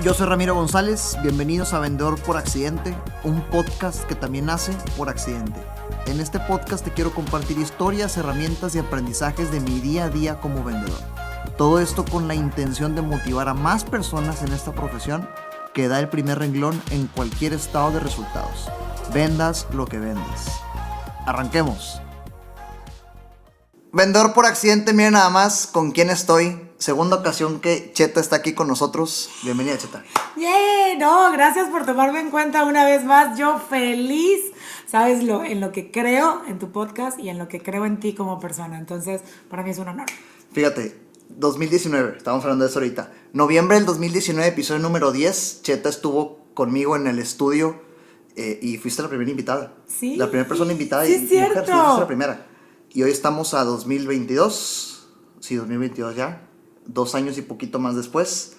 Yo soy Ramiro González, bienvenidos a Vendedor por Accidente, un podcast que también nace por accidente. En este podcast te quiero compartir historias, herramientas y aprendizajes de mi día a día como vendedor. Todo esto con la intención de motivar a más personas en esta profesión que da el primer renglón en cualquier estado de resultados. Vendas lo que vendes. Arranquemos. Vendedor por Accidente, miren nada más con quién estoy. Segunda ocasión que Cheta está aquí con nosotros. Bienvenida, Cheta. ¡Yeah! No, gracias por tomarme en cuenta una vez más. Yo feliz, sabes, en lo que creo en tu podcast y en lo que creo en ti como persona. Entonces, para mí es un honor. Fíjate, 2019, estábamos hablando de eso ahorita. Noviembre del 2019, episodio número 10. Cheta estuvo conmigo en el estudio y fuiste la primera invitada. Sí. La primera persona invitada Sí, y es cierto. mujer, fuiste la primera. Y hoy estamos a 2022. Sí, 2022 ya. 2 años y poquito más después.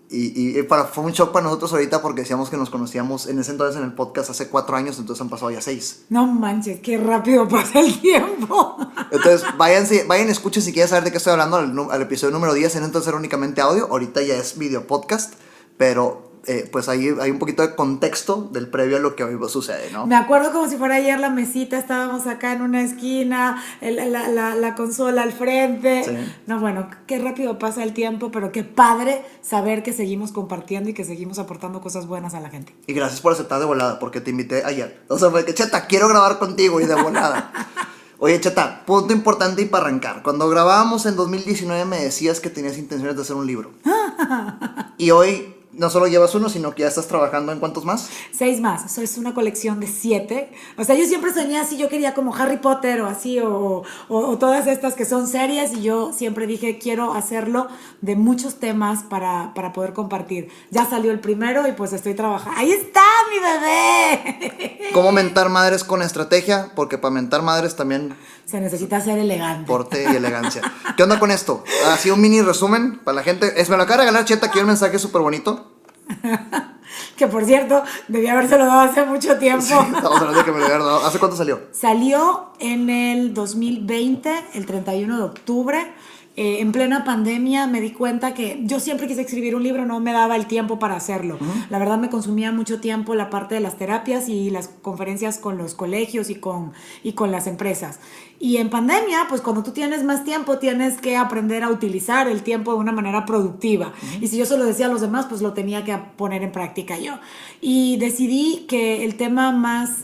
Fue un shock para nosotros ahorita porque decíamos que nos conocíamos en ese entonces en el podcast hace 4 años, entonces han pasado ya 6. No manches, qué rápido pasa el tiempo. Entonces vayan, escuchen si quieren saber de qué estoy hablando al episodio número 10. En entonces era únicamente audio, ahorita ya es video podcast, pero pues ahí hay un poquito de contexto del previo a lo que hoy sucede, ¿no? Me acuerdo como si fuera ayer la mesita, estábamos acá en una esquina, la consola al frente. Sí. No, bueno, qué rápido pasa el tiempo, pero qué padre saber que seguimos compartiendo y que seguimos aportando cosas buenas a la gente. Y gracias por aceptar de volada, porque te invité ayer. O sea, fue que, Cheta, quiero grabar contigo y de volada. Oye, Cheta, punto importante y para arrancar. Cuando grabábamos en 2019 me decías que tenías intenciones de hacer un libro. Y hoy no solo llevas uno, sino que ya estás trabajando en ¿cuántos más? 6 más, eso es una colección de 7. O sea, yo siempre soñé así, yo quería como Harry Potter o así, o todas estas que son series, y yo siempre dije, quiero hacerlo de muchos temas para poder compartir. Ya salió el primero y pues estoy trabajando. ¡Ahí está mi bebé! ¿Cómo mentar madres con estrategia? Porque para mentar madres también Se necesita ser elegante. porte y elegancia. ¿Qué onda con esto? Así un mini resumen para la gente. Me lo acaba de regalar Cheta, aquí un mensaje súper bonito. Que por cierto, debía habérselo dado hace mucho tiempo. Sí, estamos hablando de que me lo había dado. ¿Hace cuánto salió? Salió en el 2020, el 31 de octubre. En plena pandemia me di cuenta que yo siempre quise escribir un libro, no me daba el tiempo para hacerlo. La verdad me consumía mucho tiempo la parte de las terapias y las conferencias con los colegios y con las empresas. Y en pandemia, pues cuando tú tienes más tiempo, tienes que aprender a utilizar el tiempo de una manera productiva. Y si yo se lo decía a los demás, pues lo tenía que poner en práctica yo. Y decidí que el tema más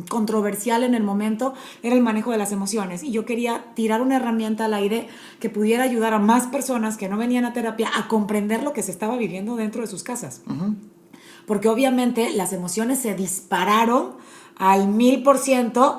controversial en el momento era el manejo de las emociones. Y yo quería tirar una herramienta al aire que pudiera ayudar a más personas que no venían a terapia a comprender lo que se estaba viviendo dentro de sus casas. Porque obviamente las emociones se dispararon al 1000%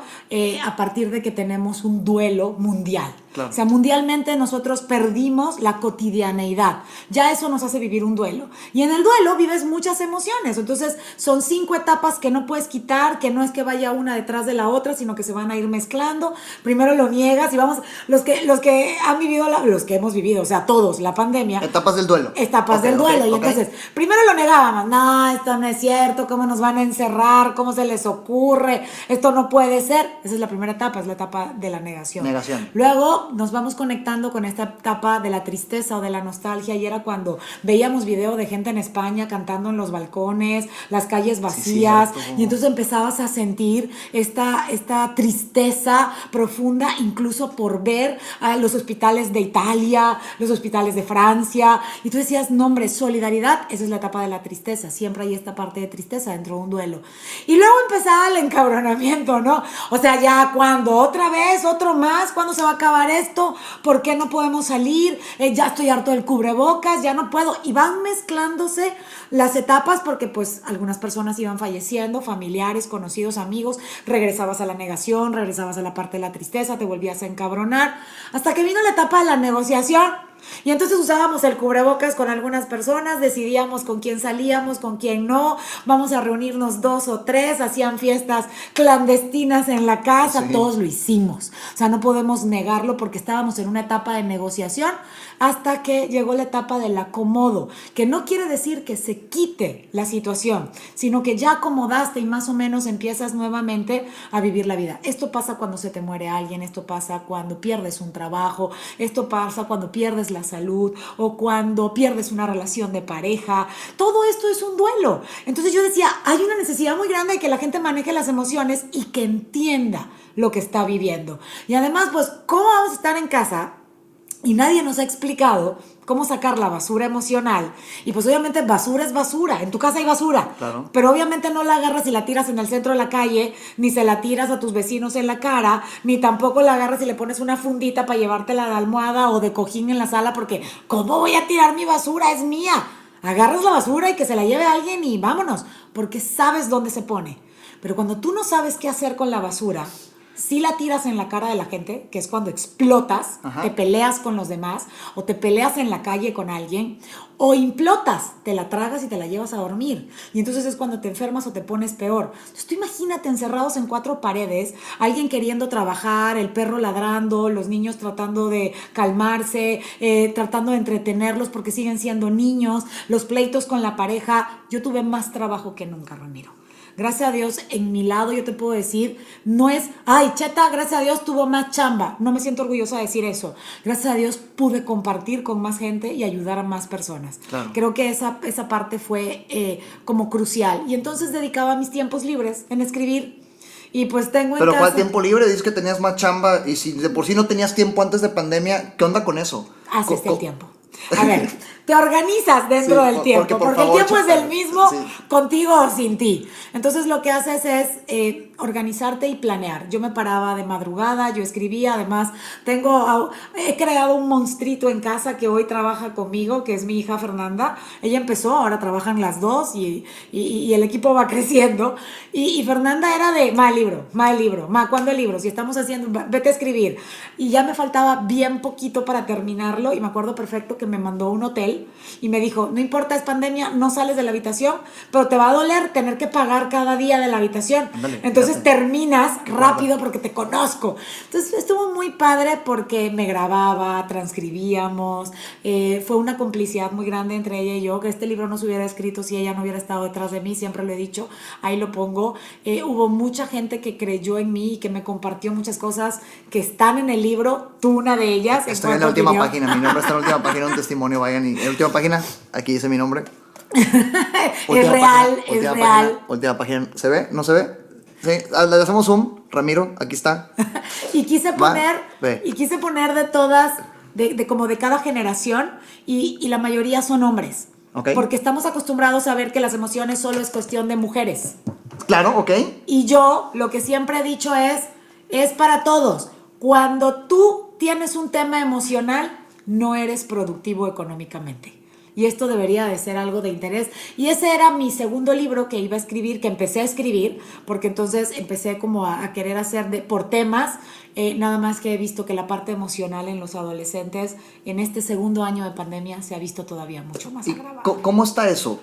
a partir de que tenemos un duelo mundial. Claro. O sea, mundialmente nosotros perdimos la cotidianeidad. Ya eso nos hace vivir un duelo. Y en el duelo vives muchas emociones. Entonces, son 5 etapas que no puedes quitar, que no es que vaya una detrás de la otra, sino que se van a ir mezclando. Primero lo niegas y vamos, los que han vivido, los que hemos vivido, o sea, todos, la pandemia. Etapas del duelo. Etapas del duelo. Y entonces, primero lo negábamos. No, esto no es cierto. ¿Cómo nos van a encerrar? ¿Cómo se les ocurre? Esto no puede ser. Esa es la primera etapa, es la etapa de la negación. Luego nos vamos conectando con esta etapa de la tristeza o de la nostalgia, y era cuando veíamos video de gente en España cantando en los balcones, las calles vacías, sí, y entonces empezabas a sentir esta tristeza profunda, incluso por ver a los hospitales de Italia, los hospitales de Francia, y tú decías, no hombre, solidaridad. Esa es la etapa de la tristeza, siempre hay esta parte de tristeza dentro de un duelo. Y luego empezaba el encabronamiento, ¿no? O sea, ya cuando otra vez, otro más, ¿cuándo se va a acabar esto? ¿Por qué no podemos salir? Ya estoy harto del cubrebocas, ya no puedo. Y van mezclándose las etapas porque pues algunas personas iban falleciendo, familiares, conocidos, amigos. Regresabas a la negación, regresabas a la parte de la tristeza, te volvías a encabronar, hasta que vino la etapa de la negociación. Y entonces usábamos el cubrebocas con algunas personas, decidíamos con quién salíamos, con quién no, vamos a reunirnos 2 o 3, hacían fiestas clandestinas en la casa, sí. Todos lo hicimos. O sea, no podemos negarlo porque estábamos en una etapa de negociación hasta que llegó la etapa del acomodo, que no quiere decir que se quite la situación, sino que ya acomodaste y más o menos empiezas nuevamente a vivir la vida. Esto pasa cuando se te muere alguien, esto pasa cuando pierdes un trabajo, esto pasa cuando pierdes la salud o cuando pierdes una relación de pareja. Todo esto es un duelo. Entonces yo decía, hay una necesidad muy grande de que la gente maneje las emociones y que entienda lo que está viviendo. Y además, pues, ¿cómo vamos a estar en casa y nadie nos ha explicado cómo sacar la basura emocional? Y pues obviamente basura es basura, en tu casa hay basura, claro, pero obviamente no la agarras y la tiras en el centro de la calle, ni se la tiras a tus vecinos en la cara, ni tampoco la agarras y le pones una fundita para llevártela de almohada o de cojín en la sala, porque ¿cómo voy a tirar mi basura? Es mía. Agarras la basura y que se la lleve alguien y vámonos, porque sabes dónde se pone. Pero cuando tú no sabes qué hacer con la basura, si la tiras en la cara de la gente, que es cuando explotas, ajá, te peleas con los demás, o te peleas en la calle con alguien, o implotas, te la tragas y te la llevas a dormir. Y entonces es cuando te enfermas o te pones peor. Entonces tú imagínate encerrados en 4 paredes, alguien queriendo trabajar, el perro ladrando, los niños tratando de calmarse, tratando de entretenerlos porque siguen siendo niños, los pleitos con la pareja. Yo tuve más trabajo que nunca, Ramiro. Gracias a Dios, en mi lado yo te puedo decir, no es, ay, Cheta, gracias a Dios tuvo más chamba. No me siento orgullosa de decir eso. Gracias a Dios pude compartir con más gente y ayudar a más personas. Claro. Creo que esa parte fue como crucial. Y entonces dedicaba mis tiempos libres en escribir. Y pues tengo en Pero casa... ¿cuál tiempo libre? Dices que tenías más chamba y si de por sí no tenías tiempo antes de pandemia, ¿qué onda con eso? Así está el tiempo. A ver, te organizas dentro del tiempo, porque el tiempo es el mismo contigo o sin ti. Entonces lo que haces es organizarte y planear. Yo me paraba de madrugada, yo escribía, además he creado un monstruito en casa que hoy trabaja conmigo, que es mi hija Fernanda. Ella empezó, ahora trabajan las dos y el equipo va creciendo. Y Fernanda era de, el libro, ¿cuándo el libro? Si estamos haciendo, vete a escribir. Y ya me faltaba bien poquito para terminarlo y me acuerdo perfecto que me mandó a un hotel y me dijo, no importa, es pandemia, no sales de la habitación, pero te va a doler tener que pagar cada día de la habitación. Ándale, entonces terminas rápido porque te conozco. Entonces estuvo muy padre porque me grababa, transcribíamos, fue una complicidad muy grande entre ella y yo, que este libro no se hubiera escrito si ella no hubiera estado detrás de mí, siempre lo he dicho, ahí lo pongo. Hubo mucha gente que creyó en mí y que me compartió muchas cosas que están en el libro, tú una de ellas. Estoy en la última página, mi nombre está en la última página, un testimonio, vayan y en la última página, aquí dice mi nombre. Es real, es real. Última página, ¿se ve? ¿No se ve? Sí, le hacemos zoom, Ramiro, aquí está. y quise poner de todas, como de cada generación, y la mayoría son hombres. Okay. Porque estamos acostumbrados a ver que las emociones solo es cuestión de mujeres. Claro, ok. Y yo lo que siempre he dicho es para todos. Cuando tú tienes un tema emocional, no eres productivo económicamente. Y esto debería de ser algo de interés. Y ese era mi segundo libro que iba a escribir, que empecé a escribir, porque entonces empecé como a querer hacer por temas, nada más que he visto que la parte emocional en los adolescentes en este segundo año de pandemia se ha visto todavía mucho más agravada. ¿Cómo está eso?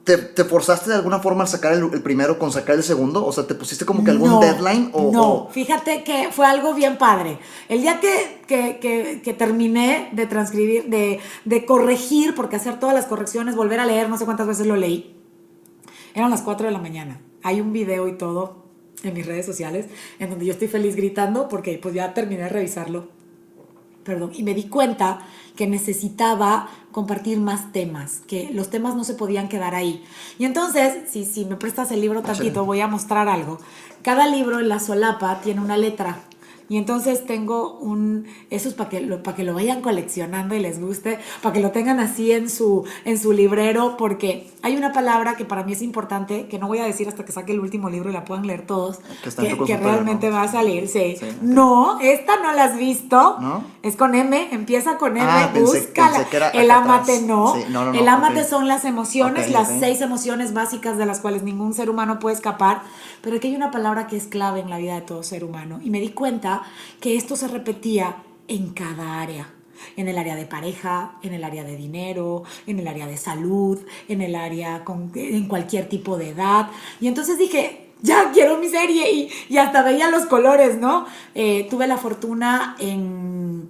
¿Te forzaste de alguna forma a sacar el primero con sacar el segundo? O sea, ¿te pusiste como que algún deadline? No, fíjate que fue algo bien padre. El día que terminé de transcribir, de corregir, porque hacer todas las correcciones, volver a leer, no sé cuántas veces lo leí, eran las 4 de la mañana. Hay un video y todo en mis redes sociales en donde yo estoy feliz gritando porque pues ya terminé de revisarlo. Y me di cuenta que necesitaba compartir más temas, que los temas no se podían quedar ahí. Y entonces, si me prestas el libro tantito, voy a mostrar algo. Cada libro en la solapa tiene una letra. Y entonces tengo eso es para que lo vayan coleccionando y les guste, para que lo tengan así en su librero, porque hay una palabra que para mí es importante, que no voy a decir hasta que saque el último libro y la puedan leer todos, que realmente va a salir. Sí. No, esta no la has visto. ¿No? Es con M, empieza con M, búscala. Pensé que era el ámate no. Sí, no. El ámate son las emociones, las 6 emociones básicas de las cuales ningún ser humano puede escapar, pero aquí hay una palabra que es clave en la vida de todo ser humano. Y me di cuenta que esto se repetía en cada área. En el área de pareja, en el área de dinero, en el área de salud, en el área en cualquier tipo de edad. Y entonces dije, ya quiero mi serie y hasta veía los colores, ¿no? Tuve la fortuna en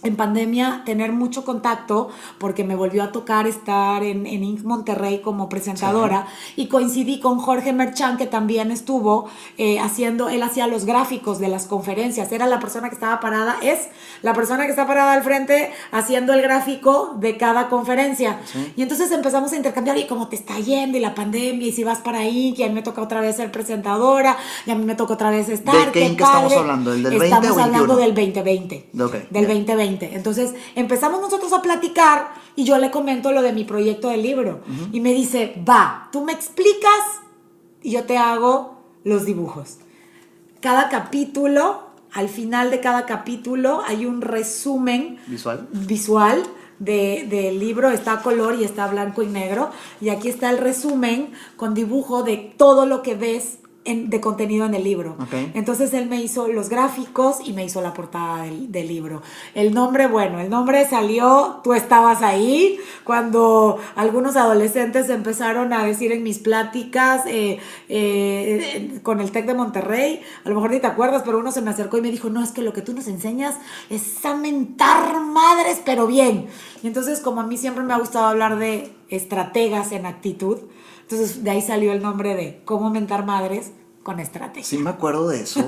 en pandemia tener mucho contacto porque me volvió a tocar estar en Inc. Monterrey como presentadora, sí. Y coincidí con Jorge Merchán, que también estuvo él hacía los gráficos de las conferencias, era la persona que estaba parada, es la persona que está parada al frente haciendo el gráfico de cada conferencia, sí. Y entonces empezamos a intercambiar, y cómo te está yendo, y la pandemia, y si vas para Inc., y a mí me toca otra vez ser presentadora, y a mí me toca otra vez estar. ¿De qué Inc. estamos hablando? ¿El del 20 o 21? Estamos hablando del 2020, okay, del 2020. Entonces empezamos nosotros a platicar y yo le comento lo de mi proyecto de libro, uh-huh. Y me dice, va, tú me explicas y yo te hago los dibujos. Cada capítulo, al final de cada capítulo hay un resumen visual del libro, está a color y está blanco y negro, y aquí está el resumen con dibujo de todo lo que ves de contenido en el libro. Okay. Entonces él me hizo los gráficos y me hizo la portada del libro. El nombre salió, tú estabas ahí, cuando algunos adolescentes empezaron a decir en mis pláticas con el TEC de Monterrey, a lo mejor ni te acuerdas, pero uno se me acercó y me dijo, no, es que lo que tú nos enseñas es a mentar madres, pero bien. Y entonces, como a mí siempre me ha gustado hablar de estrategas en actitud, entonces de ahí salió el nombre de Cómo mentar madres con estrategia. Sí me acuerdo de eso,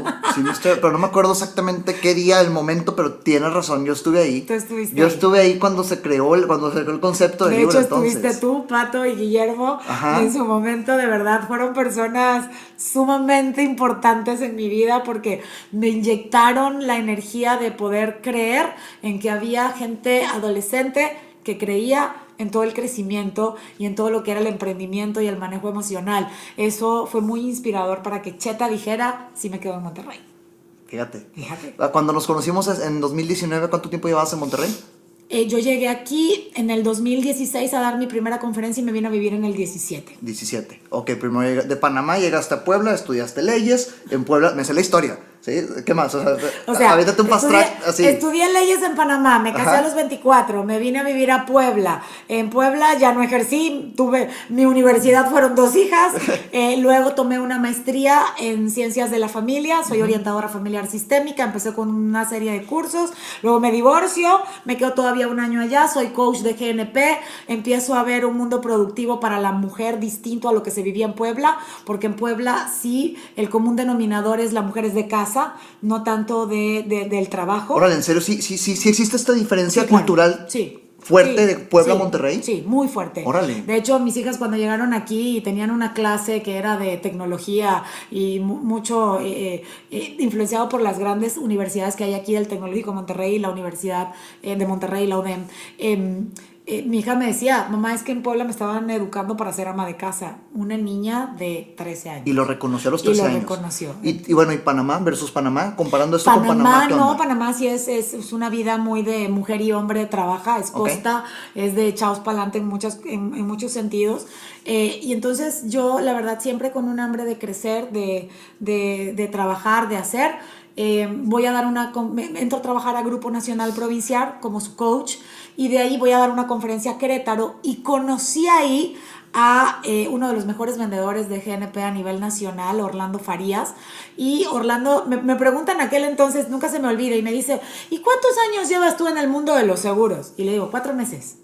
pero no me acuerdo exactamente qué día, el momento, pero tienes razón, yo estuve ahí. Tú estuviste Yo estuve ahí cuando se creó el concepto del libro. De hecho, estuviste tú, Pato y Guillermo. Ajá. En su momento, de verdad, fueron personas sumamente importantes en mi vida porque me inyectaron la energía de poder creer en que había gente adolescente que creía en todo el crecimiento y en todo lo que era el emprendimiento y el manejo emocional. Eso fue muy inspirador para que Cheta dijera, sí me quedo en Monterrey. Fíjate. Cuando nos conocimos en 2019, ¿cuánto tiempo llevabas en Monterrey? Yo llegué aquí en el 2016 a dar mi primera conferencia y me vine a vivir en el 17. 17. Ok, primero de Panamá llegaste a Puebla, estudiaste leyes. En Puebla, me sé la historia. ¿Sí? ¿Qué más? O sea avítate un fast track así. Estudié leyes en Panamá, me casé a los 24, me vine a vivir a Puebla. En Puebla ya no ejercí, mi universidad fueron 2 hijas. Luego tomé una maestría en ciencias de la familia, soy orientadora familiar sistémica, empecé con una serie de cursos, luego me divorcio, me quedo todavía un año allá, soy coach de GNP, empiezo a ver un mundo productivo para la mujer distinto a lo que se vivía en Puebla, porque en Puebla sí, el común denominador es la mujer es de casa, no tanto del trabajo. Órale, ¿en serio? ¿Sí existe esta diferencia cultural? Sí. ¿Fuerte de Puebla a Monterrey? Sí, muy fuerte. Órale. De hecho, mis hijas cuando llegaron aquí tenían una clase que era de tecnología y mucho influenciado por las grandes universidades que hay aquí, el Tecnológico de Monterrey y la Universidad de Monterrey, la UDEM. Mi hija me decía, mamá, es que en Puebla me estaban educando para ser ama de casa. Una niña de 13 años. Y lo reconoció a los 13 años. Y lo reconoció. Y bueno, ¿y Panamá versus Panamá? Comparando esto con Panamá, ¿qué onda? No, Panamá sí es una vida muy de mujer y hombre, trabaja, es costa, es de echados para adelante en muchos sentidos. Y entonces yo, la verdad, siempre con un hambre de crecer, de trabajar, de hacer. Voy a dar entro a trabajar a Grupo Nacional Provincial como su coach, y de ahí voy a dar una conferencia a Querétaro, y conocí ahí a uno de los mejores vendedores de GNP a nivel nacional, Orlando Farías. Y Orlando me pregunta en aquel entonces, nunca se me olvida, y me dice, ¿y cuántos años llevas tú en el mundo de los seguros? Y le digo, 4 meses.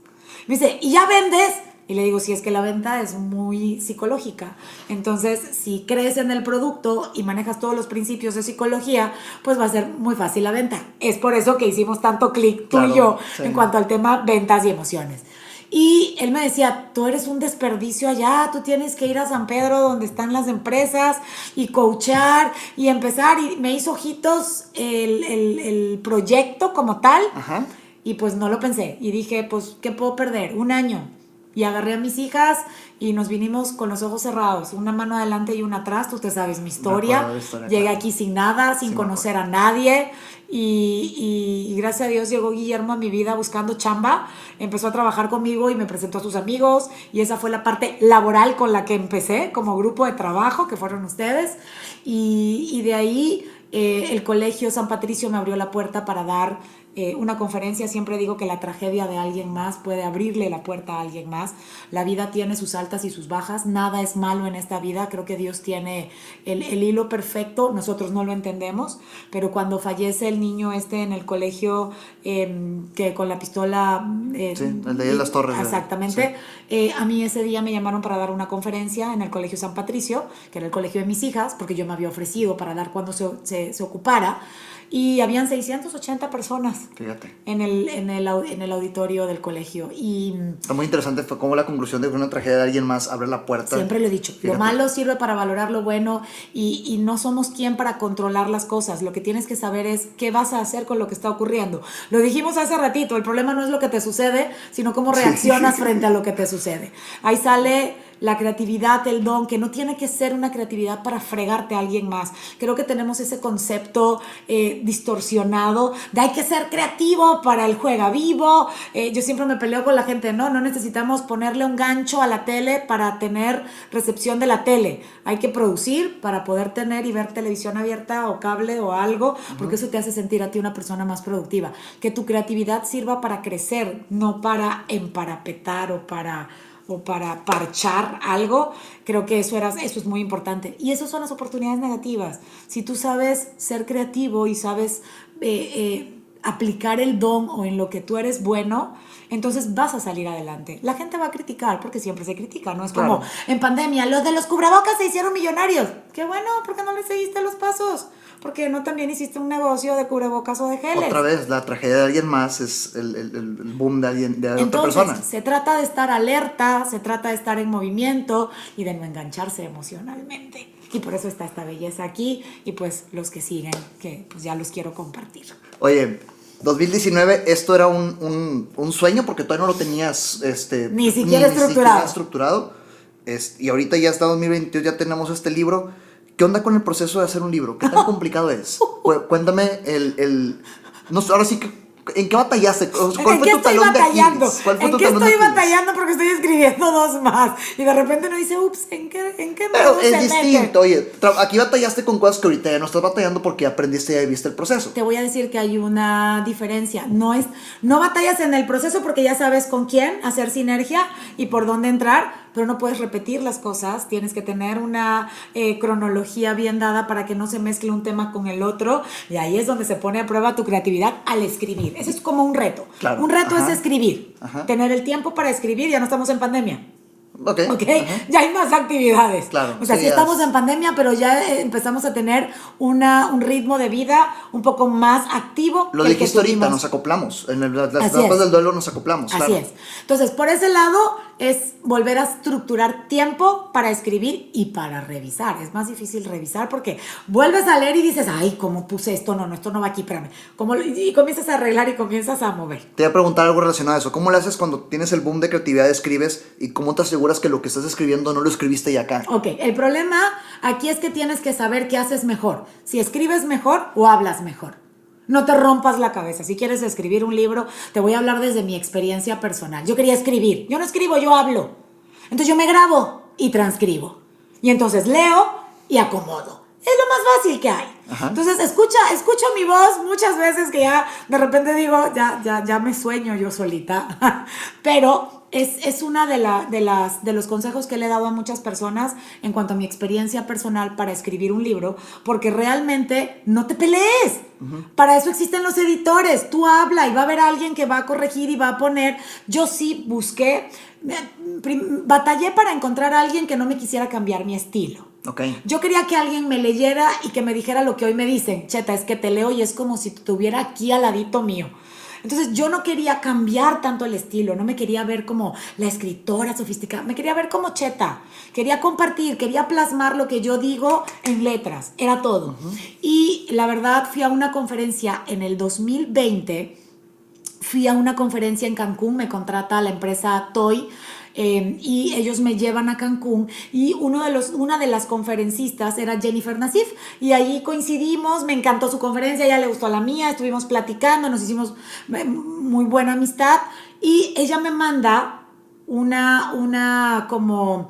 Me dice, ¿y ya vendes? Y le digo, sí, es que la venta es muy psicológica. Entonces, si crees en el producto y manejas todos los principios de psicología, pues va a ser muy fácil la venta. Es por eso que hicimos tanto clic tú y yo en cuanto al tema ventas y emociones. Y él me decía, tú eres un desperdicio allá, tú tienes que ir a San Pedro donde están las empresas y coachar y empezar. Y me hizo ojitos el proyecto como tal. Ajá. Y pues no lo pensé. Y dije, pues, ¿qué puedo perder? 1 año. Y agarré a mis hijas y nos vinimos con los ojos cerrados, una mano adelante y una atrás. Tú te sabes mi historia. Llegué aquí sin nada, sin conocer a nadie. Y gracias a Dios llegó Guillermo a mi vida buscando chamba. Empezó a trabajar conmigo y me presentó a sus amigos. Y esa fue la parte laboral con la que empecé como grupo de trabajo, que fueron ustedes. Y de ahí el Colegio San Patricio me abrió la puerta para dar una conferencia, siempre digo que la tragedia de alguien más puede abrirle la puerta a alguien más. La vida tiene sus altas y sus bajas, nada es malo en esta vida, creo que Dios tiene el hilo perfecto, nosotros no lo entendemos, pero cuando fallece el niño en el colegio, que con la pistola... sí, el de las Torres. Exactamente. Sí. A mí ese día me llamaron para dar una conferencia en el Colegio San Patricio, que era el colegio de mis hijas, porque yo me había ofrecido para dar cuando se ocupara. Y habían 680 personas. Fíjate. En el auditorio del colegio. Y está muy interesante, fue como la conclusión de que una tragedia de alguien más abre la puerta. Siempre lo he dicho, fíjate. Lo malo sirve para valorar lo bueno y no somos quien para controlar las cosas. Lo que tienes que saber es qué vas a hacer con lo que está ocurriendo. Lo dijimos hace ratito, el problema no es lo que te sucede, sino cómo reaccionas frente a lo que te sucede. Ahí sale la creatividad, el don, que no tiene que ser una creatividad para fregarte a alguien más. Creo que tenemos ese concepto distorsionado de hay que ser creativo para el juega vivo. Yo siempre me peleo con la gente, no necesitamos ponerle un gancho a la tele para tener recepción de la tele. Hay que producir para poder tener y ver televisión abierta o cable o algo, porque eso te hace sentir a ti una persona más productiva. Que tu creatividad sirva para crecer, no para emparapetar o para parchar algo. Creo que eso es muy importante. Y esas son las oportunidades negativas. Si tú sabes ser creativo y sabes aplicar el don o en lo que tú eres bueno, entonces vas a salir adelante. La gente va a criticar porque siempre se critica, ¿no? Es claro. Como en pandemia, los de los cubrebocas se hicieron millonarios. Qué bueno, ¿por qué no les seguiste los pasos? Porque no también hiciste un negocio de cubrebocas o de geles. Otra vez, la tragedia de alguien más es el boom de Entonces, otra persona. Se trata de estar alerta, se trata de estar en movimiento y de no engancharse emocionalmente. Y por eso está esta belleza aquí y pues los que siguen, que pues ya los quiero compartir. Oye, 2019, esto era un sueño porque todavía no lo tenías ni siquiera estructurado. Y ahorita ya está 2022, ya tenemos este libro. ¿Qué onda con el proceso de hacer un libro? ¿Qué tan complicado es? Cuéntame no sé, ahora sí que... ¿En qué batallaste? ¿Cuál fue tu talón de Aquiles? ¿En qué estoy batallando? Porque estoy escribiendo 2 más. Y de repente uno dice, ups, ¿en qué Pero es distinto, oye. Aquí batallaste con cosas que ahorita ya no estás batallando porque aprendiste y viste el proceso. Te voy a decir que hay una diferencia. No batallas en el proceso porque ya sabes con quién hacer sinergia y por dónde entrar, pero no puedes repetir las cosas. Tienes que tener una cronología bien dada para que no se mezcle un tema con el otro. Y ahí es donde se pone a prueba tu creatividad al escribir. Eso es como un reto. Claro. Un reto es escribir. Ajá. Tener el tiempo para escribir. Ya no estamos en pandemia. Okay. Ya hay más actividades. Claro. O sea, sí estamos en pandemia, pero ya empezamos a tener un ritmo de vida un poco más activo. Lo dijiste ahorita, nos acoplamos. En las etapas del duelo nos acoplamos. Así es. Entonces, por ese lado es volver a estructurar tiempo para escribir y para revisar. Es más difícil revisar porque vuelves a leer y dices, ay, ¿cómo puse esto? No, esto no va aquí, espérame. Y comienzas a arreglar y comienzas a mover. Te voy a preguntar algo relacionado a eso. ¿Cómo lo haces cuando tienes el boom de creatividad, escribes y cómo te aseguras que lo que estás escribiendo no lo escribiste ya acá? Ok, el problema aquí es que tienes que saber qué haces mejor. Si escribes mejor o hablas mejor. No te rompas la cabeza. Si quieres escribir un libro, te voy a hablar desde mi experiencia personal. Yo quería escribir. Yo no escribo, yo hablo. Entonces yo me grabo y transcribo. Y entonces leo y acomodo. Es lo más fácil que hay. Ajá. Entonces escucho mi voz muchas veces que ya de repente digo, ya me sueño yo solita. Pero es una de los consejos que le he dado a muchas personas en cuanto a mi experiencia personal para escribir un libro, porque realmente no te pelees. Uh-huh. Para eso existen los editores. Tú habla y va a haber alguien que va a corregir y va a poner. Yo sí batallé para encontrar a alguien que no me quisiera cambiar mi estilo. Okay. Yo quería que alguien me leyera y que me dijera lo que hoy me dicen. Cheta, es que te leo y es como si estuviera aquí al ladito mío. Entonces yo no quería cambiar tanto el estilo, no me quería ver como la escritora sofisticada, me quería ver como Cheta. Quería compartir, quería plasmar lo que yo digo en letras, era todo. Uh-huh. Y la verdad fui a una conferencia en el 2020, fui a una conferencia en Cancún, me contrata la empresa Toy, y ellos me llevan a Cancún y una de las conferencistas era Jennifer Nassif y allí coincidimos, me encantó su conferencia, ella le gustó la mía, estuvimos platicando, nos hicimos muy buena amistad y ella me manda una como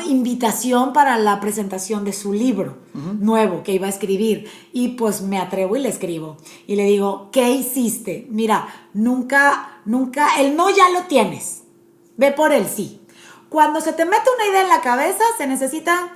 invitación para la presentación de su libro nuevo que iba a escribir. Y pues me atrevo y le escribo. Y le digo, ¿qué hiciste? Mira, nunca, el no ya lo tienes. Ve por el sí. Cuando se te mete una idea en la cabeza, se necesitan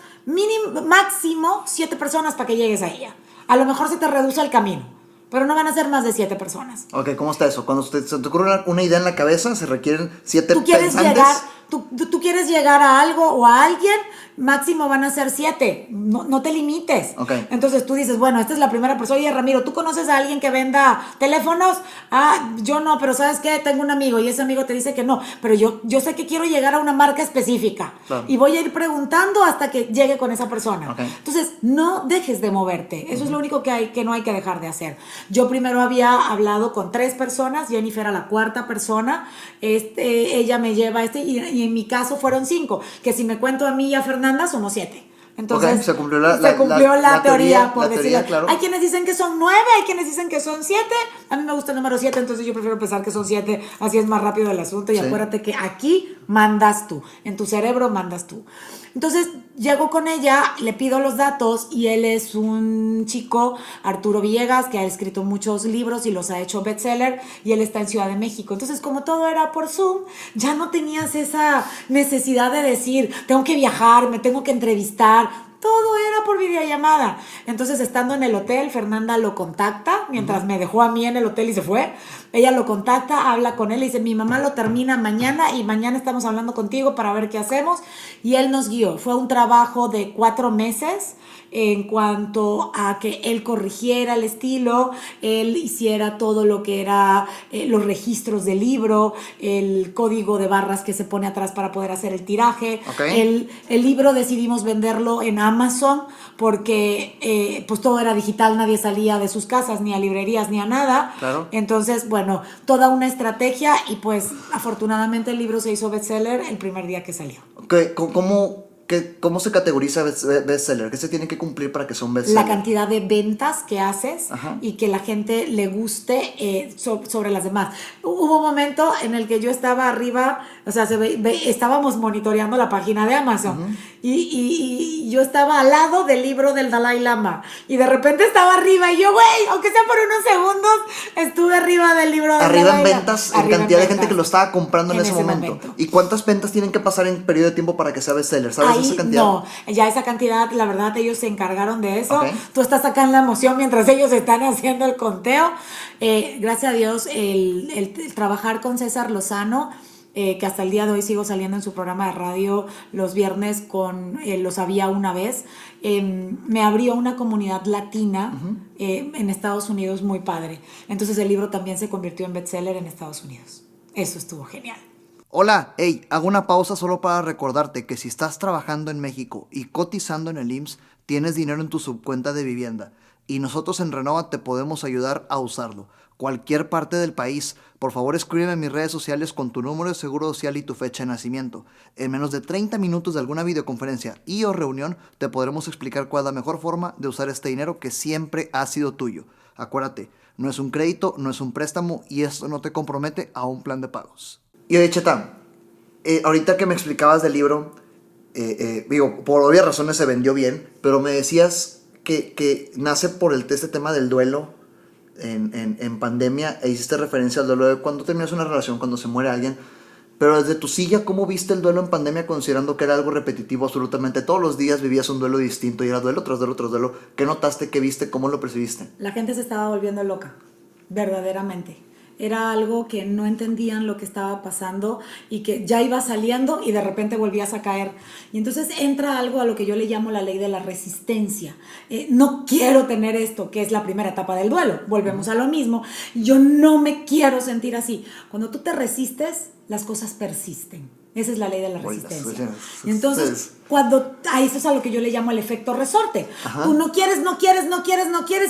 máximo 7 personas para que llegues a ella. A lo mejor se te reduce el camino, pero no van a ser más de 7 personas. Ok, ¿cómo está eso? Cuando se te ocurre una idea en la cabeza, se requieren 7 pensantes. Tú quieres llegar a algo o a alguien, máximo van a ser 7. No te limites. Okay. Entonces tú dices, bueno, esta es la primera persona. Oye, Ramiro, ¿tú conoces a alguien que venda teléfonos? Yo no, pero ¿sabes qué? Tengo un amigo y ese amigo te dice que no. Pero yo sé que quiero llegar a una marca específica. Claro. Y voy a ir preguntando hasta que llegue con esa persona. Okay. Entonces, no dejes de moverte. Eso es lo único que no hay que dejar de hacer. Yo primero había hablado con 3 personas. Jennifer era la 4ª persona. Ella me lleva y en mi caso fueron 5, que si me cuento a mí y a Fernanda somos 7. Entonces okay, se cumplió la teoría, por decirlo. Claro. Hay quienes dicen que son 9, hay quienes dicen que son 7. A mí me gusta el número 7, entonces yo prefiero pensar que son 7, así es más rápido el asunto. Y sí, acuérdate que aquí mandas tú, en tu cerebro mandas tú. Entonces llego con ella, le pido los datos y él es un chico, Arturo Villegas, que ha escrito muchos libros y los ha hecho bestseller, y él está en Ciudad de México. Entonces, como todo era por Zoom, ya no tenías esa necesidad de decir, tengo que viajar, me tengo que entrevistar. Todo era por videollamada. Entonces, estando en el hotel, Fernanda lo contacta, mientras me dejó a mí en el hotel y se fue. Ella lo contacta, habla con él y dice, mi mamá lo termina mañana y mañana estamos hablando contigo para ver qué hacemos. Y él nos guió. Fue un trabajo de 4 meses en cuanto a que él corrigiera el estilo, él hiciera todo lo que era los registros del libro, el código de barras que se pone atrás para poder hacer el tiraje. Okay. El libro decidimos venderlo en Amazon porque pues todo era digital, nadie salía de sus casas, ni a librerías, ni a nada. Claro. Entonces, bueno, toda una estrategia y pues afortunadamente el libro se hizo bestseller el primer día que salió. Okay. ¿Cómo se categoriza bestseller? ¿Qué se tiene que cumplir para que sea un bestseller? La cantidad de ventas que haces. Ajá. Y que la gente le guste sobre las demás. Hubo un momento en el que yo estaba arriba, o sea, estábamos monitoreando la página de Amazon. Y yo estaba al lado del libro del Dalai Lama. Y de repente estaba arriba y yo, güey, aunque sea por unos segundos, estuve arriba del libro del Dalai Lama. Arriba en ventas, en cantidad de gente que lo estaba comprando en ese momento. ¿Y cuántas ventas tienen que pasar en periodo de tiempo para que sea bestseller? ¿Sabes esa cantidad? No, ya esa cantidad, la verdad, ellos se encargaron de eso. Okay. Tú estás acá en la emoción mientras ellos están haciendo el conteo. Gracias a Dios, el trabajar con César Lozano, que hasta el día de hoy sigo saliendo en su programa de radio los viernes con Lo Sabía Una Vez, me abrió una comunidad latina en Estados Unidos muy padre. Entonces el libro también se convirtió en bestseller en Estados Unidos. Eso estuvo genial. Hola, hago una pausa solo para recordarte que si estás trabajando en México y cotizando en el IMSS, tienes dinero en tu subcuenta de vivienda y nosotros en Renova te podemos ayudar a usarlo. Cualquier parte del país, por favor escríbeme en mis redes sociales con tu número de seguro social y tu fecha de nacimiento. En menos de 30 minutos de alguna videoconferencia y o reunión te podremos explicar cuál es la mejor forma de usar este dinero que siempre ha sido tuyo. Acuérdate, no es un crédito, no es un préstamo y esto no te compromete a un plan de pagos. Y oye, Cheta, ahorita que me explicabas del libro, digo, por obvias razones se vendió bien, pero me decías que nace por este tema del duelo en pandemia, e hiciste referencia al duelo de cuando terminas una relación, cuando se muere alguien, pero desde tu silla, ¿cómo viste el duelo en pandemia considerando que era algo repetitivo absolutamente? Todos los días vivías un duelo distinto y era duelo tras duelo tras duelo. ¿Qué notaste? ¿Qué viste? ¿Cómo lo percibiste? La gente se estaba volviendo loca, verdaderamente. Era algo que no entendían lo que estaba pasando y que ya iba saliendo y de repente volvías a caer. Y entonces entra algo a lo que yo le llamo la ley de la resistencia. No quiero tener esto, que es la primera etapa del duelo. Volvemos a lo mismo. Yo no me quiero sentir así. Cuando tú te resistes, las cosas persisten. Esa es la ley de la resistencia. Y entonces, a eso es a lo que yo le llamo el efecto resorte. Ajá. Tú no quieres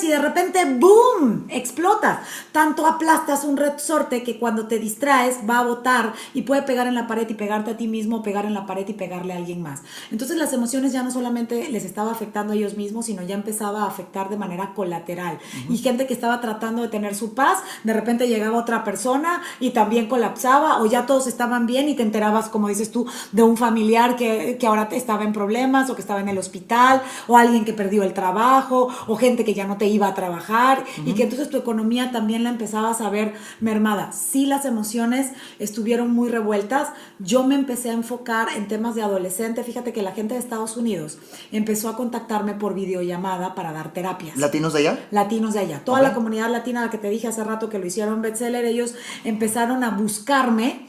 y de repente ¡boom! Explotas. Tanto aplastas un resorte que cuando te distraes va a botar y puede pegar en la pared y pegarte a ti mismo, pegar en la pared y pegarle a alguien más. Entonces las emociones ya no solamente les estaba afectando a ellos mismos, sino ya empezaba a afectar de manera colateral. Y gente que estaba tratando de tener su paz, de repente llegaba otra persona y también colapsaba, o ya todos estaban bien y te enterabas como dices tú, de un familiar que ahora estaba en problemas o que estaba en el hospital, o alguien que perdió el trabajo, o gente que ya no te iba a trabajar, y que entonces tu economía también la empezabas a ver mermada. Sí, las emociones estuvieron muy revueltas. Yo me empecé a enfocar en temas de adolescente. Fíjate que la gente de Estados Unidos empezó a contactarme por videollamada para dar terapias. ¿Latinos de allá? Latinos de allá. Toda la comunidad latina, la que te dije hace rato que lo hicieron bestseller, ellos empezaron a buscarme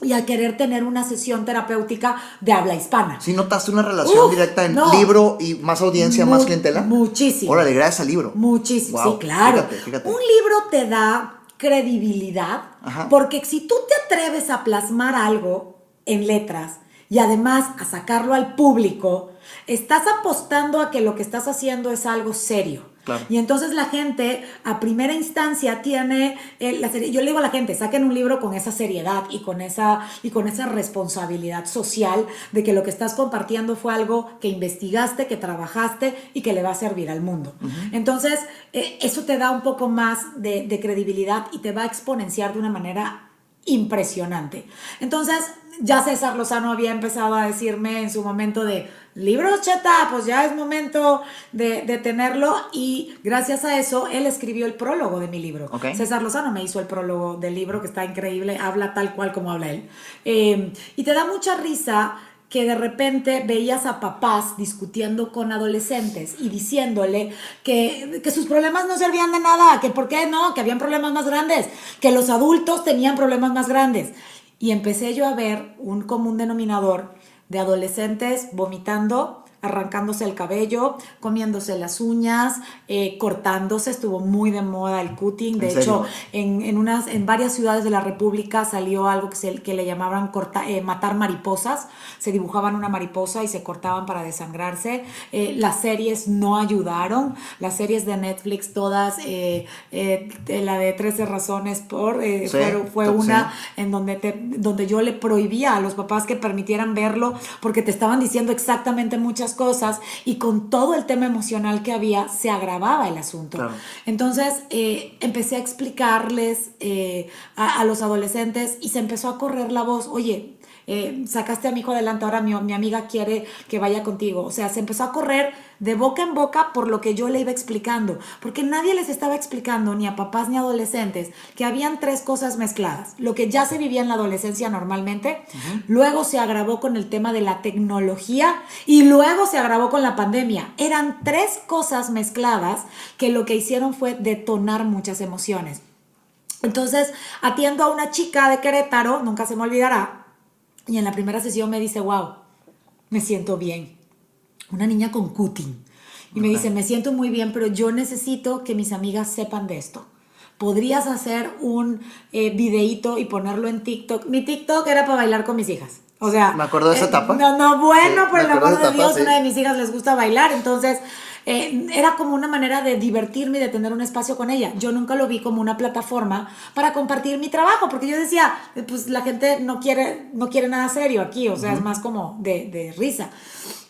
y a querer tener una sesión terapéutica de habla hispana. ¿Sí notaste una relación directa en libro y más audiencia, más clientela? Muchísimo. Órale, gracias al libro. Muchísimo, wow, sí, claro. Fíjate. Un libro te da credibilidad, porque si tú te atreves a plasmar algo en letras y además a sacarlo al público, estás apostando a que lo que estás haciendo es algo serio. Claro. Y entonces la gente a primera instancia tiene yo le digo a la gente, saquen un libro con esa seriedad y con esa responsabilidad social de que lo que estás compartiendo fue algo que investigaste, que trabajaste y que le va a servir al mundo. Entonces eso te da un poco más de credibilidad y te va a exponenciar de una manera impresionante. Entonces ya César Lozano había empezado a decirme en su momento de libros, cheta, pues ya es momento de tenerlo, y gracias a eso él escribió el prólogo de mi libro. César Lozano me hizo el prólogo del libro, que está increíble, habla tal cual como habla él. Y te da mucha risa que de repente veías a papás discutiendo con adolescentes y diciéndole que sus problemas no servían de nada, que por qué no, que habían problemas más grandes, que los adultos tenían problemas más grandes. Y empecé yo a ver un común denominador de adolescentes vomitando, arrancándose el cabello, comiéndose las uñas, cortándose. Estuvo muy de moda el cutting. De hecho, en varias ciudades de la República salió algo que le llamaban matar mariposas. Se dibujaban una mariposa y se cortaban para desangrarse. Las series no ayudaron. Las series de Netflix todas, la de 13 razones fue una en donde yo le prohibía a los papás que permitieran verlo, porque te estaban diciendo exactamente muchas cosas, y con todo el tema emocional que había se agravaba el asunto. Claro. Entonces empecé a explicarles a los adolescentes, y se empezó a correr la voz. Oye, sacaste a mi hijo adelante, ahora mi amiga quiere que vaya contigo. O sea, se empezó a correr de boca en boca por lo que yo le iba explicando, porque nadie les estaba explicando, ni a papás ni a adolescentes, que habían tres cosas mezcladas: lo que ya se vivía en la adolescencia normalmente, luego se agravó con el tema de la tecnología, y luego se agravó con la pandemia. Eran tres cosas mezcladas que lo que hicieron fue detonar muchas emociones. Entonces atiendo a una chica de Querétaro, nunca se me olvidará, y en la primera sesión me dice: wow, me siento bien. Una niña con cutting. Y me dice: me siento muy bien, pero yo necesito que mis amigas sepan de esto. ¿Podrías hacer un videíto y ponerlo en TikTok? Mi TikTok era para bailar con mis hijas. O sea, me acuerdo de esa etapa. Bueno, sí, por el amor de Dios, una de mis hijas les gusta bailar, entonces era como una manera de divertirme y de tener un espacio con ella. Yo nunca lo vi como una plataforma para compartir mi trabajo, porque yo decía, pues la gente no quiere nada serio aquí, o sea, es más como de risa.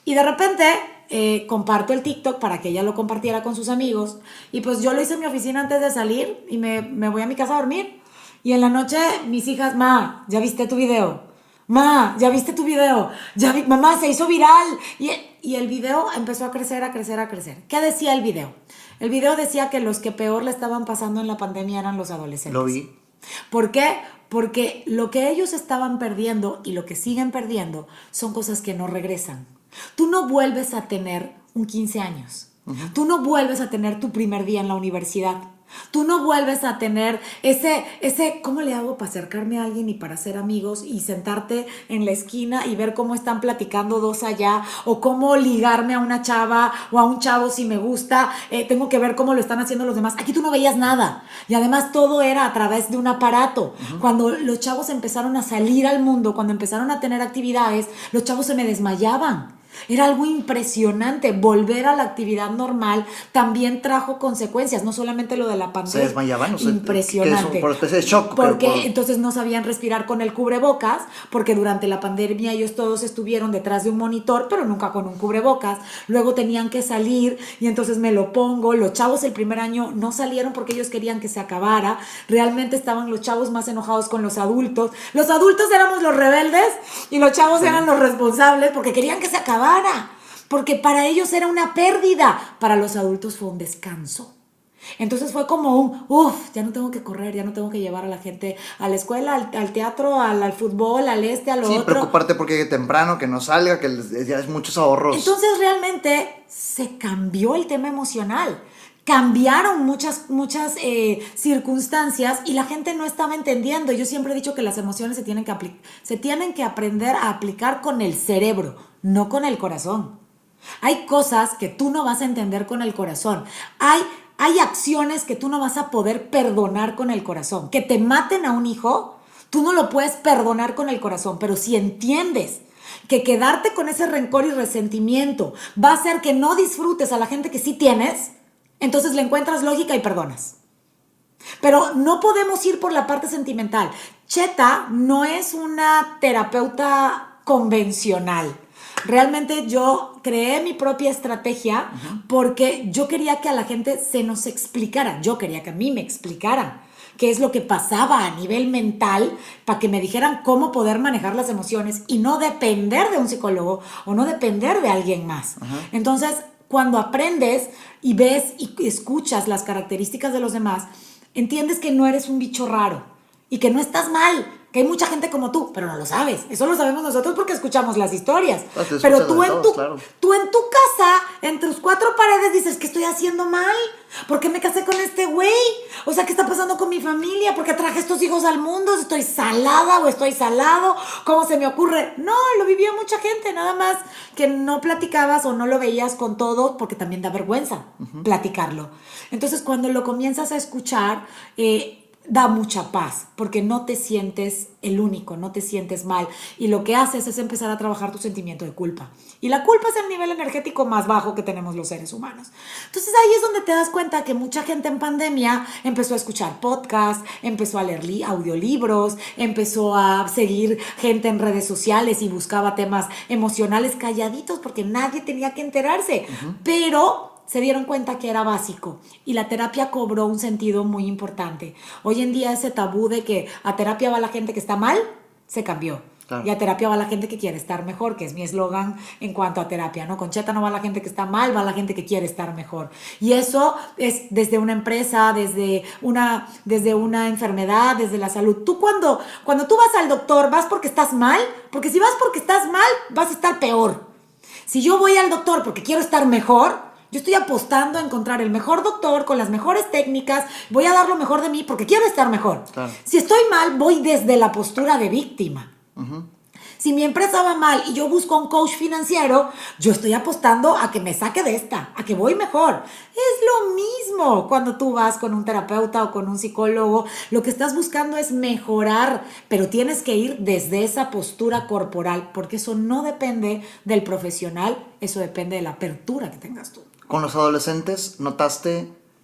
Y de repente comparto el TikTok para que ella lo compartiera con sus amigos, y pues yo lo hice en mi oficina antes de salir, y me voy a mi casa a dormir, y en la noche mis hijas: ma, ¿ya viste tu video? Ma, ¿ya viste tu video? Mamá, se hizo viral. Y el video empezó a crecer, a crecer, a crecer. ¿Qué decía el video? El video decía que los que peor le estaban pasando en la pandemia eran los adolescentes. Lo vi. ¿Por qué? Porque lo que ellos estaban perdiendo y lo que siguen perdiendo son cosas que no regresan. Tú no vuelves a tener un 15 años. Tú no vuelves a tener tu primer día en la universidad. Tú no vuelves a tener ese ¿cómo le hago para acercarme a alguien y para ser amigos y sentarte en la esquina y ver cómo están platicando dos allá, o cómo ligarme a una chava o a un chavo si me gusta, tengo que ver cómo lo están haciendo los demás? Aquí tú no veías nada, y además todo era a través de un aparato. Cuando los chavos empezaron a salir al mundo, cuando empezaron a tener actividades, los chavos se me desmayaban. Era algo impresionante. Volver a la actividad normal también trajo consecuencias, no solamente lo de la pandemia. Se desmayaban, no sé. Impresionante. Por especie de shock. Porque entonces no sabían respirar con el cubrebocas, porque durante la pandemia ellos todos estuvieron detrás de un monitor, pero nunca con un cubrebocas. Luego tenían que salir y entonces me lo pongo. Los chavos el primer año no salieron porque ellos querían que se acabara. Realmente estaban los chavos más enojados con los adultos. Los adultos éramos los rebeldes y los chavos eran los responsables porque querían que se acabara. Porque para ellos era una pérdida. Para los adultos fue un descanso. Entonces fue como ya no tengo que correr, ya no tengo que llevar a la gente a la escuela, al teatro, al fútbol, al a lo otro. Sí, preocuparte porque temprano, que no salga, que ya es muchos ahorros. Entonces realmente se cambió el tema emocional. Cambiaron muchas circunstancias y la gente no estaba entendiendo. Yo siempre he dicho que las emociones se tienen que aprender a aplicar con el cerebro, no con el corazón. Hay cosas que tú no vas a entender con el corazón. Hay acciones que tú no vas a poder perdonar con el corazón. Que te maten a un hijo, tú no lo puedes perdonar con el corazón. Pero si entiendes que quedarte con ese rencor y resentimiento va a hacer que no disfrutes a la gente que sí tienes, entonces le encuentras lógica y perdonas. Pero no podemos ir por la parte sentimental. Cheta no es una terapeuta convencional. Realmente yo creé mi propia estrategia porque yo quería que a la gente se nos explicara. Yo quería que a mí me explicaran qué es lo que pasaba a nivel mental para que me dijeran cómo poder manejar las emociones y no depender de un psicólogo o no depender de alguien más. Entonces, cuando aprendes y ves y escuchas las características de los demás, entiendes que no eres un bicho raro y que no estás mal, que hay mucha gente como tú, pero no lo sabes. Eso lo sabemos nosotros porque escuchamos las historias. Pero tú en tu casa, en tus cuatro paredes, dices, ¿qué estoy haciendo mal? ¿Por qué me casé con este güey? O sea, ¿qué está pasando con mi familia? ¿Por qué traje estos hijos al mundo? ¿Estoy salada o estoy salado? ¿Cómo se me ocurre? No, lo vivió mucha gente, nada más que no platicabas o no lo veías con todo porque también da vergüenza platicarlo. Entonces, cuando lo comienzas a escuchar, da mucha paz, porque no te sientes el único, no te sientes mal. Y lo que haces es empezar a trabajar tu sentimiento de culpa. Y la culpa es el nivel energético más bajo que tenemos los seres humanos. Entonces ahí es donde te das cuenta que mucha gente en pandemia empezó a escuchar podcasts, empezó a leer audiolibros, empezó a seguir gente en redes sociales y buscaba temas emocionales calladitos porque nadie tenía que enterarse. Pero se dieron cuenta que era básico y la terapia cobró un sentido muy importante. Hoy en día ese tabú de que a terapia va la gente que está mal, se cambió. Claro. Y a terapia va la gente que quiere estar mejor, que es mi eslogan en cuanto a terapia, ¿no? Con Cheta no va la gente que está mal, va la gente que quiere estar mejor. Y eso es desde una empresa, desde una enfermedad, desde la salud. Tú cuando tú vas al doctor, ¿vas porque estás mal? Porque si vas porque estás mal, vas a estar peor. Si yo voy al doctor porque quiero estar mejor, yo estoy apostando a encontrar el mejor doctor con las mejores técnicas, voy a dar lo mejor de mí porque quiero estar mejor. Claro. Si estoy mal, voy desde la postura de víctima. Si mi empresa va mal y yo busco un coach financiero, yo estoy apostando a que me saque de esta, a que voy mejor. Es lo mismo cuando tú vas con un terapeuta o con un psicólogo. Lo que estás buscando es mejorar, pero tienes que ir desde esa postura corporal, porque eso no depende del profesional, eso depende de la apertura que tengas tú. Con los adolescentes,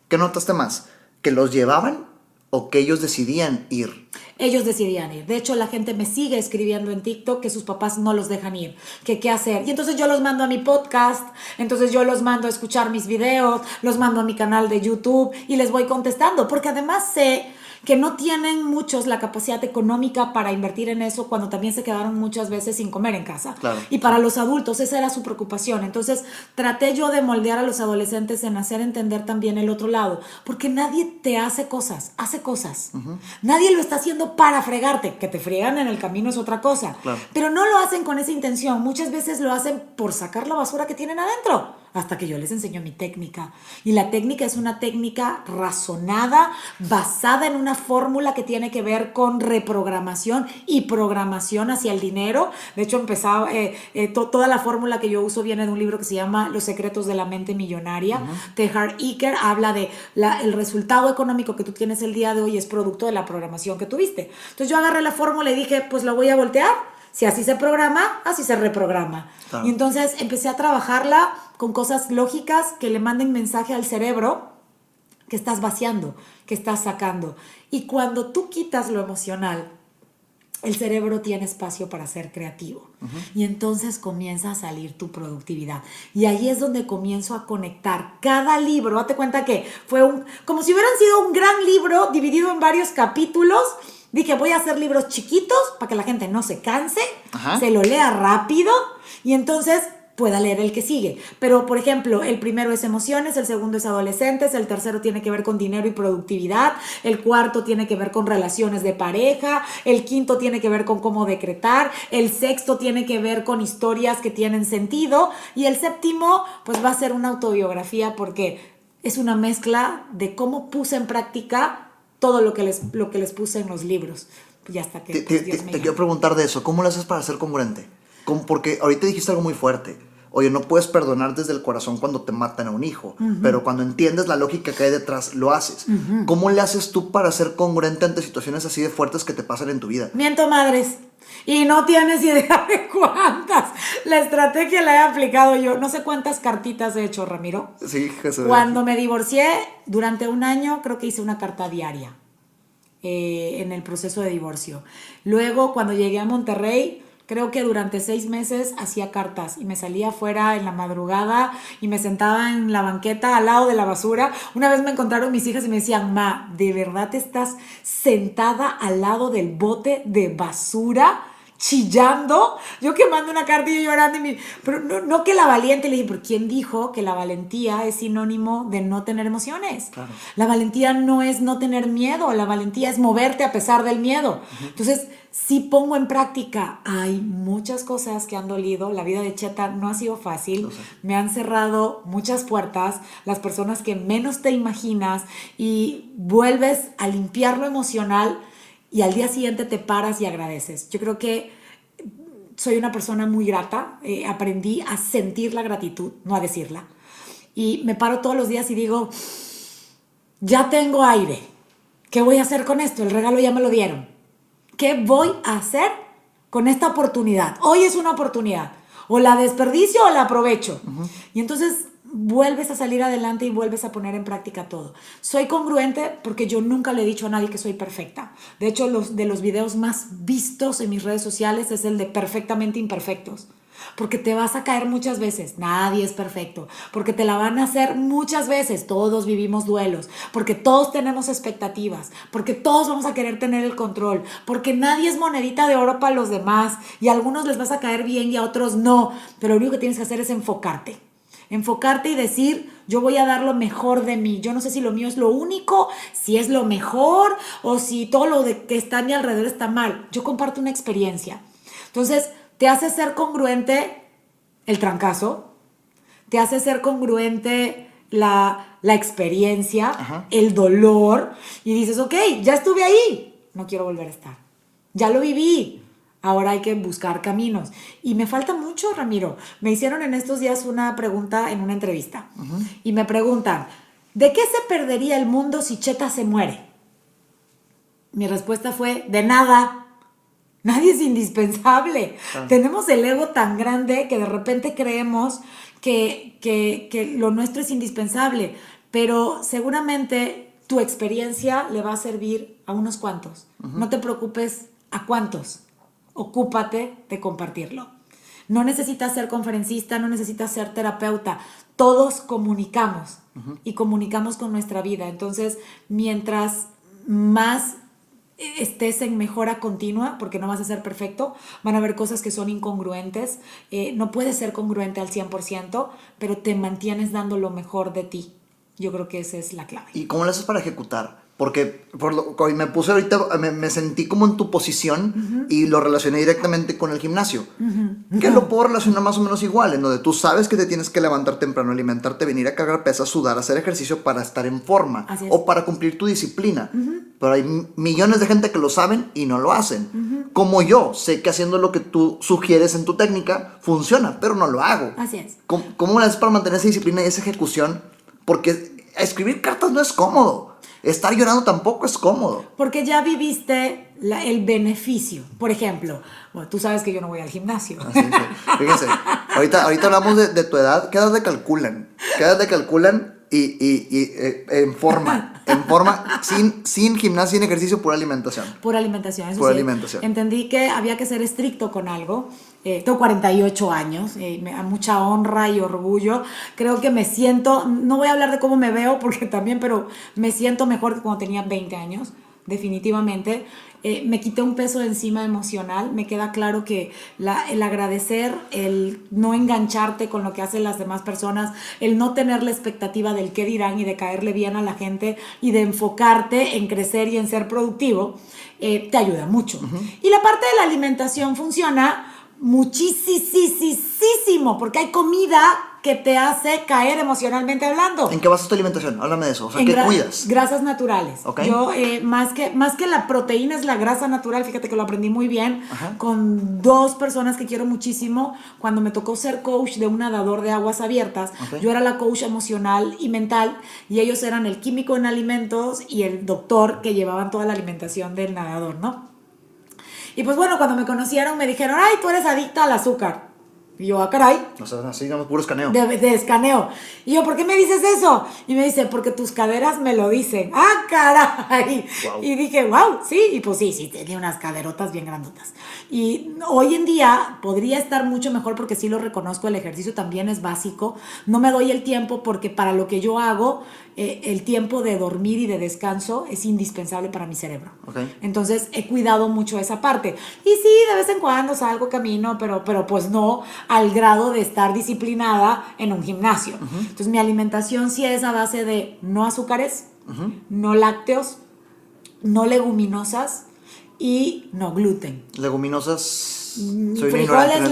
¿qué notaste más? ¿Que los llevaban o que ellos decidían ir? Ellos decidían ir. De hecho, la gente me sigue escribiendo en TikTok que sus papás no los dejan ir, que qué hacer. Y entonces yo los mando a mi podcast, entonces yo los mando a escuchar mis videos, los mando a mi canal de YouTube y les voy contestando, porque además sé que no tienen muchos la capacidad económica para invertir en eso cuando también se quedaron muchas veces sin comer en casa. Claro. Y para los adultos esa era su preocupación. Entonces traté yo de moldear a los adolescentes en hacer entender también el otro lado, porque nadie te hace cosas. Nadie lo está haciendo para fregarte. Que te friegan en el camino es otra cosa. Claro. Pero no lo hacen con esa intención. Muchas veces lo hacen por sacar la basura que tienen adentro. Hasta que yo les enseño mi técnica. Y la técnica es una técnica razonada, basada en una fórmula que tiene que ver con reprogramación y programación hacia el dinero. De hecho, empezaba toda la fórmula que yo uso viene de un libro que se llama Los secretos de la mente millonaria. De Hart Iker habla de el resultado económico que tú tienes el día de hoy es producto de la programación que tuviste. Entonces yo agarré la fórmula y dije, pues la voy a voltear. Si así se programa, así se reprograma. Claro. Y entonces empecé a trabajarla con cosas lógicas que le manden mensaje al cerebro que estás vaciando, que estás sacando. Y cuando tú quitas lo emocional, el cerebro tiene espacio para ser creativo. Y entonces comienza a salir tu productividad. Y ahí es donde comienzo a conectar cada libro. Date cuenta que fue como si hubieran sido un gran libro dividido en varios capítulos. Dije, voy a hacer libros chiquitos para que la gente no se canse, se lo lea rápido y entonces pueda leer el que sigue. Pero, por ejemplo, el primero es emociones, el segundo es adolescentes, el tercero tiene que ver con dinero y productividad, el cuarto tiene que ver con relaciones de pareja, el quinto tiene que ver con cómo decretar, el sexto tiene que ver con historias que tienen sentido y el séptimo, pues va a ser una autobiografía porque es una mezcla de cómo puse en práctica todo lo que les puse en los libros. Pues ya está que te quiero preguntar de eso. ¿Cómo lo haces para ser congruente? Porque ahorita dijiste algo muy fuerte. Oye, no puedes perdonar desde el corazón cuando te matan a un hijo, pero cuando entiendes la lógica que hay detrás, lo haces. ¿Cómo le haces tú para ser congruente ante situaciones así de fuertes que te pasan en tu vida? Miento madres. Y no tienes idea de cuántas. La estrategia la he aplicado yo. No sé cuántas cartitas he hecho, Ramiro. Sí, Jesús. Cuando me divorcié, durante un año, creo que hice una carta diaria en el proceso de divorcio. Luego, cuando llegué a Monterrey, creo que durante 6 meses hacía cartas y me salía afuera en la madrugada y me sentaba en la banqueta al lado de la basura. Una vez me encontraron mis hijas y me decían, Ma, ¿de verdad estás sentada al lado del bote de basura? Chillando, yo quemando una carta y yo llorando, pero no que la valiente, le dije, ¿pero quién dijo que la valentía es sinónimo de no tener emociones? Claro. La valentía no es no tener miedo, la valentía es moverte a pesar del miedo. Entonces, sí pongo en práctica, hay muchas cosas que han dolido, la vida de Cheta no ha sido fácil, me han cerrado muchas puertas, las personas que menos te imaginas y vuelves a limpiar lo emocional y al día siguiente te paras y agradeces. Yo creo que soy una persona muy grata, aprendí a sentir la gratitud, no a decirla. Y me paro todos los días y digo, ya tengo aire, ¿qué voy a hacer con esto? El regalo ya me lo dieron. ¿Qué voy a hacer con esta oportunidad? Hoy es una oportunidad, o la desperdicio o la aprovecho. Y entonces vuelves a salir adelante y vuelves a poner en práctica todo. Soy congruente porque yo nunca le he dicho a nadie que soy perfecta. De hecho, de los videos más vistos en mis redes sociales es el de perfectamente imperfectos. Porque te vas a caer muchas veces, nadie es perfecto, porque te la van a hacer muchas veces, todos vivimos duelos, porque todos tenemos expectativas, porque todos vamos a querer tener el control, porque nadie es monedita de oro para los demás y a algunos les vas a caer bien y a otros no, pero lo único que tienes que hacer es enfocarte y decir, yo voy a dar lo mejor de mí. Yo no sé si lo mío es lo único, si es lo mejor o si todo lo que está a mi alrededor está mal. Yo comparto una experiencia. Entonces, te hace ser congruente el trancazo, te hace ser congruente la experiencia, el dolor, y dices, ok, ya estuve ahí, no quiero volver a estar. Ya lo viví. Ahora hay que buscar caminos. Y me falta mucho, Ramiro. Me hicieron en estos días una pregunta en una entrevista. Y me preguntan, ¿de qué se perdería el mundo si Cheta se muere? Mi respuesta fue, de nada. Nadie es indispensable. Tenemos el ego tan grande que de repente creemos que lo nuestro es indispensable. Pero seguramente tu experiencia le va a servir a unos cuantos. No te preocupes a cuántos. Ocúpate de compartirlo. No necesitas ser conferencista, no necesitas ser terapeuta. Todos comunicamos y comunicamos con nuestra vida. Entonces, mientras más estés en mejora continua, porque no vas a ser perfecto, van a haber cosas que son incongruentes. No puedes ser congruente al 100%, pero te mantienes dando lo mejor de ti. Yo creo que esa es la clave. ¿Y cómo lo haces para ejecutar? Porque me puse ahorita, me sentí como en tu posición y lo relacioné directamente con el gimnasio. Que lo puedo relacionar más o menos igual, en donde tú sabes que te tienes que levantar temprano, alimentarte, venir a cargar pesas, sudar, hacer ejercicio para estar en forma o para cumplir tu disciplina. Pero hay millones de gente que lo saben y no lo hacen. Como yo, sé que haciendo lo que tú sugieres en tu técnica funciona, pero no lo hago. Así es. ¿Cómo lo haces para mantener esa disciplina y esa ejecución? Porque escribir cartas no es cómodo. estar llorando tampoco es cómodo. Porque ya viviste el beneficio. Por ejemplo, bueno, tú sabes que yo no voy al gimnasio. Sí. Fíjense, ahorita hablamos de tu edad. ¿Qué edad te calculan? ¿Qué edad te calculan? Y en forma, sin gimnasio, sin ejercicio, pura alimentación. Pura alimentación, eso pura sí. Alimentación. Entendí que había que ser estricto con algo. Tengo 48 años, me da mucha honra y orgullo. Creo que me siento, no voy a hablar de cómo me veo, porque también, pero me siento mejor que cuando tenía 20 años, definitivamente. Me quité un peso de encima emocional. Me queda claro que el agradecer, el no engancharte con lo que hacen las demás personas, el no tener la expectativa del qué dirán y de caerle bien a la gente y de enfocarte en crecer y en ser productivo, te ayuda mucho. Y la parte de la alimentación funciona muchísimo, porque hay comida que te hace caer emocionalmente hablando. ¿En qué basas tu alimentación? Háblame de eso. O sea, ¿qué cuidas? Grasas naturales. Okay. Yo, más que la proteína, es la grasa natural. Fíjate que lo aprendí muy bien. Ajá. Con 2 personas que quiero muchísimo. Cuando me tocó ser coach de un nadador de aguas abiertas, okay, yo era la coach emocional y mental, y ellos eran el químico en alimentos y el doctor que llevaban toda la alimentación del nadador, ¿no? Y pues bueno, cuando me conocieron me dijeron, ay, tú eres adicta al azúcar. Y yo, caray. O sea, así, digamos, puro escaneo. De escaneo. Y yo, ¿por qué me dices eso? Y me dice, porque tus caderas me lo dicen. ¡Ah, caray! Wow. Y dije, wow, sí. Y pues sí, tenía unas caderotas bien grandotas. Y hoy en día podría estar mucho mejor, porque sí lo reconozco, el ejercicio también es básico. No me doy el tiempo, porque para lo que yo hago, el tiempo de dormir y de descanso es indispensable para mi cerebro. Okay. Entonces he cuidado mucho esa parte. Y sí, de vez en cuando salgo, camino, pero pues no al grado de estar disciplinada en un gimnasio. Entonces mi alimentación sí es a base de no azúcares, no lácteos, no leguminosas y no gluten. Leguminosas... frijoles,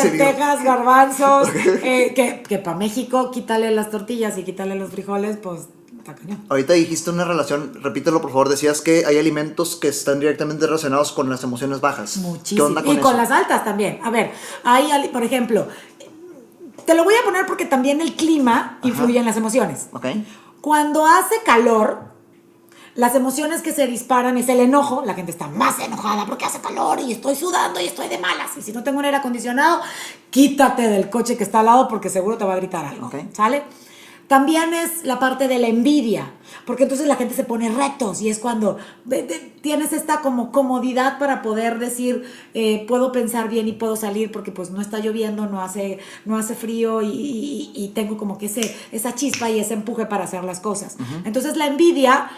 lentejas, garbanzos, okay, que para México, quítale las tortillas y quítale los frijoles, pues está cañón. Ahorita dijiste una relación, repítelo por favor, decías que hay alimentos que están directamente relacionados con las emociones bajas. Muchísimo. ¿Qué onda con eso? Con las altas también. A ver, hay, por ejemplo, te lo voy a poner porque también el clima influye en las emociones. Okay. Cuando hace calor, las emociones que se disparan es el enojo. La gente está más enojada porque hace calor y estoy sudando y estoy de malas. Y si no tengo un aire acondicionado, quítate del coche que está al lado porque seguro te va a gritar algo. Okay. ¿Sale? También es la parte de la envidia, porque entonces la gente se pone retos y es cuando tienes esta como comodidad para poder decir, puedo pensar bien y puedo salir porque pues no está lloviendo, no hace frío y tengo como que esa chispa y ese empuje para hacer las cosas. Entonces la envidia,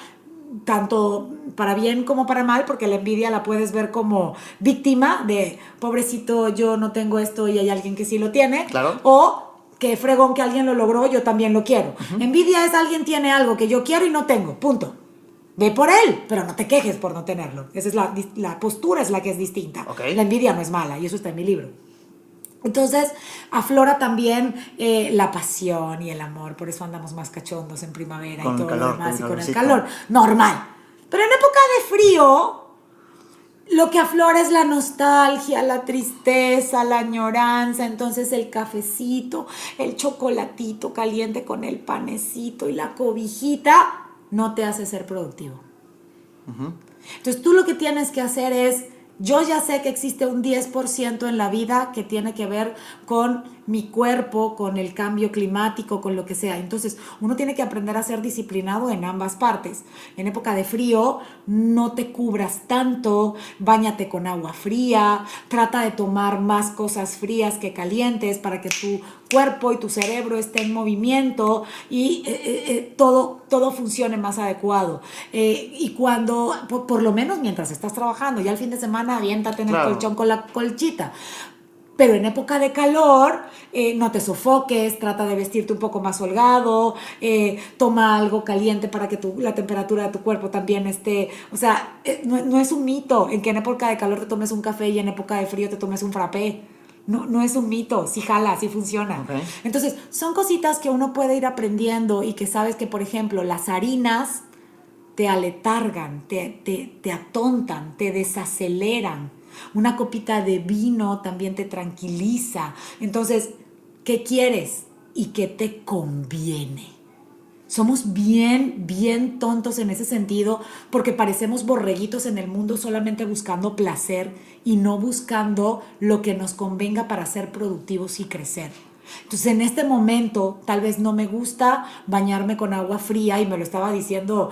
tanto para bien como para mal, porque la envidia la puedes ver como víctima de pobrecito, yo no tengo esto y hay alguien que sí lo tiene. Claro. O que fregón que alguien lo logró, yo también lo quiero. Envidia es alguien tiene algo que yo quiero y no tengo, punto. Ve por él, pero no te quejes por no tenerlo. Esa es la postura, es la que es distinta. Okay. La envidia no es mala y eso está en mi libro. Entonces aflora también la pasión y el amor, por eso andamos más cachondos en primavera con y todo lo demás, y con el calor, normal. Pero en época de frío, lo que aflora es la nostalgia, la tristeza, la añoranza. Entonces el cafecito, el chocolatito caliente con el panecito y la cobijita no te hace ser productivo. Entonces tú lo que tienes que hacer es, yo ya sé que existe un 10% en la vida que tiene que ver con mi cuerpo, con el cambio climático, con lo que sea. Entonces uno tiene que aprender a ser disciplinado en ambas partes. En época de frío no te cubras tanto, báñate con agua fría, trata de tomar más cosas frías que calientes para que tu cuerpo y tu cerebro esté en movimiento y todo funcione más adecuado. Y cuando, por lo menos mientras estás trabajando, ya el fin de semana aviéntate en el colchón con la colchita. Pero en época de calor, no te sofoques, trata de vestirte un poco más holgado, toma algo caliente para que la temperatura de tu cuerpo también esté... O sea, no es un mito en que en época de calor te tomes un café y en época de frío te tomes un frappé. No es un mito, sí jala, sí funciona. Okay. Entonces, son cositas que uno puede ir aprendiendo y que sabes que, por ejemplo, las harinas te aletargan, te atontan, te desaceleran. Una copita de vino también te tranquiliza. Entonces, ¿qué quieres y qué te conviene? Somos bien tontos en ese sentido porque parecemos borreguitos en el mundo solamente buscando placer y no buscando lo que nos convenga para ser productivos y crecer. Entonces en este momento tal vez no me gusta bañarme con agua fría y me lo estaba diciendo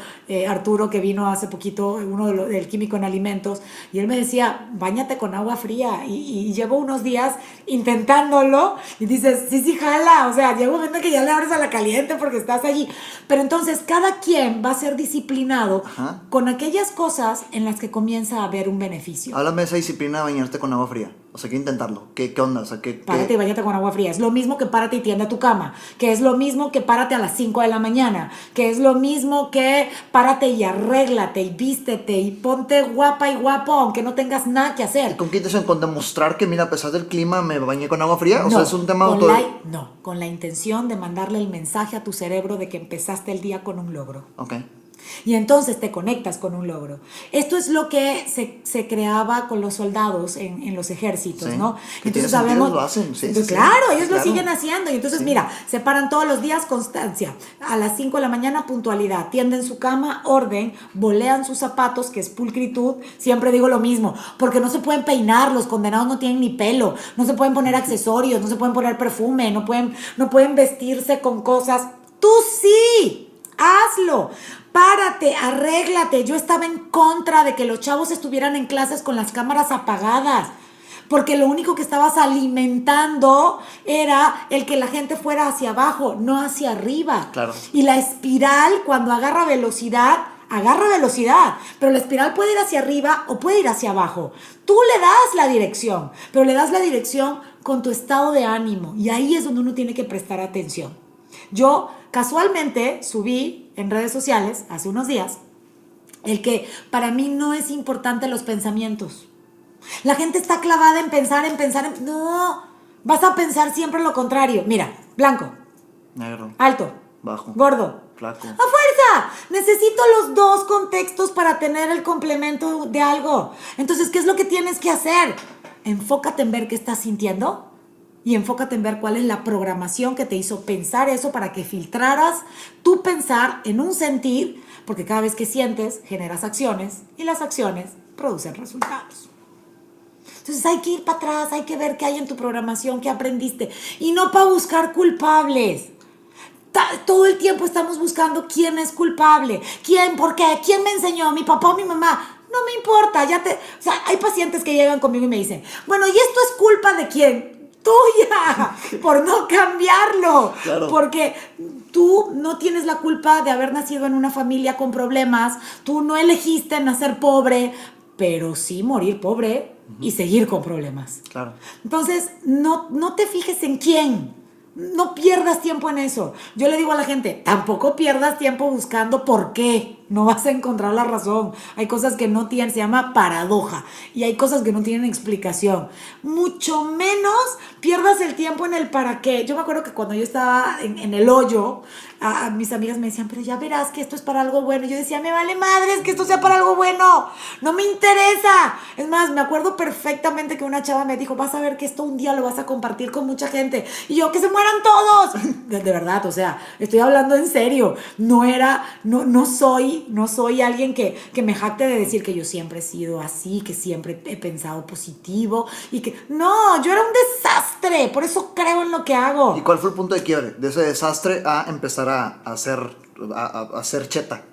Arturo, que vino hace poquito, uno del químico en alimentos, y él me decía, báñate con agua fría y llevo unos días intentándolo y dices, sí jala, o sea, llega un momento que ya le abres a la caliente porque estás allí, pero entonces cada quien va a ser disciplinado con aquellas cosas en las que comienza a haber un beneficio. Háblame de esa disciplina de bañarte con agua fría. O sea, hay que intentarlo. ¿Qué onda? O sea, párate y bañate con agua fría. Es lo mismo que párate y tiende tu cama. Que es lo mismo que párate a las 5 de la mañana. Que es lo mismo que párate y arréglate y vístete y ponte guapa y guapo aunque no tengas nada que hacer. ¿Y con qué intención? ¿Con demostrar que, mira, a pesar del clima me bañé con agua fría? O no, sea, es un tema con la intención de mandarle el mensaje a tu cerebro de que empezaste el día con un logro. Ok. Y entonces te conectas con un logro. Esto es lo que se creaba con los soldados en los ejércitos, sí, ¿no? Entonces sabemos, lo hacen, sí, claro, ellos lo siguen haciendo. Y entonces, mira, se paran todos los días, constancia. A las 5 de la mañana, puntualidad. Tienden su cama, orden, bolean sus zapatos, que es pulcritud. Siempre digo lo mismo, porque no se pueden peinar, los condenados no tienen ni pelo, no se pueden poner accesorios, no se pueden poner perfume, no pueden vestirse con cosas. Tú sí, hazlo. Párate, arréglate. Yo estaba en contra de que los chavos estuvieran en clases con las cámaras apagadas, porque lo único que estabas alimentando era el que la gente fuera hacia abajo, no hacia arriba. Claro. Y la espiral, cuando agarra velocidad, pero la espiral puede ir hacia arriba o puede ir hacia abajo. Tú le das la dirección, pero le das la dirección con tu estado de ánimo, y ahí es donde uno tiene que prestar atención. Yo casualmente subí en redes sociales hace unos días el que para mí no es importante los pensamientos. La gente está clavada en pensar. No, vas a pensar siempre lo contrario. Mira, blanco, negro, alto, bajo, gordo, flaco. ¡A fuerza! Necesito los dos contextos para tener el complemento de algo. Entonces, ¿qué es lo que tienes que hacer? Enfócate en ver qué estás sintiendo. Y enfócate en ver cuál es la programación que te hizo pensar eso para que filtraras tu pensar en un sentir, porque cada vez que sientes, generas acciones y las acciones producen resultados. Entonces hay que ir para atrás, hay que ver qué hay en tu programación, qué aprendiste, y no para buscar culpables. Todo el tiempo estamos buscando quién es culpable, quién, por qué, quién me enseñó, mi papá o mi mamá. No me importa, o sea, hay pacientes que llegan conmigo y me dicen, bueno, ¿y esto es culpa de quién? Tuya, por no cambiarlo. Claro. Porque tú no tienes la culpa de haber nacido en una familia con problemas, tú no elegiste nacer pobre, pero sí morir pobre y seguir con problemas. Claro. Entonces, no te fijes en quién. No pierdas tiempo en eso. Yo le digo a la gente, tampoco pierdas tiempo buscando por qué. No vas a encontrar la razón. Hay cosas que no tienen, se llama paradoja. Y hay cosas que no tienen explicación. Mucho menos pierdas el tiempo en el para qué. Yo me acuerdo que cuando yo estaba en el hoyo, a mis amigas me decían, pero ya verás que esto es para algo bueno. Y yo decía, me vale madres que esto sea para algo bueno. No me interesa. Es más, me acuerdo perfectamente que una chava me dijo, vas a ver que esto un día lo vas a compartir con mucha gente. Y yo, que se mueran todos. De verdad, o sea, estoy hablando en serio. No soy alguien que me jacte de decir que yo siempre he sido así, que siempre he pensado positivo y que... No, yo era un desastre. Por eso creo en lo que hago. ¿Y cuál fue el punto de quiebre de ese desastre a empezar a hacer cheta?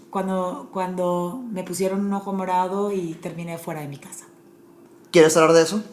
Cuando me pusieron un ojo morado y terminé fuera de mi casa. ¿Quieres hablar de eso?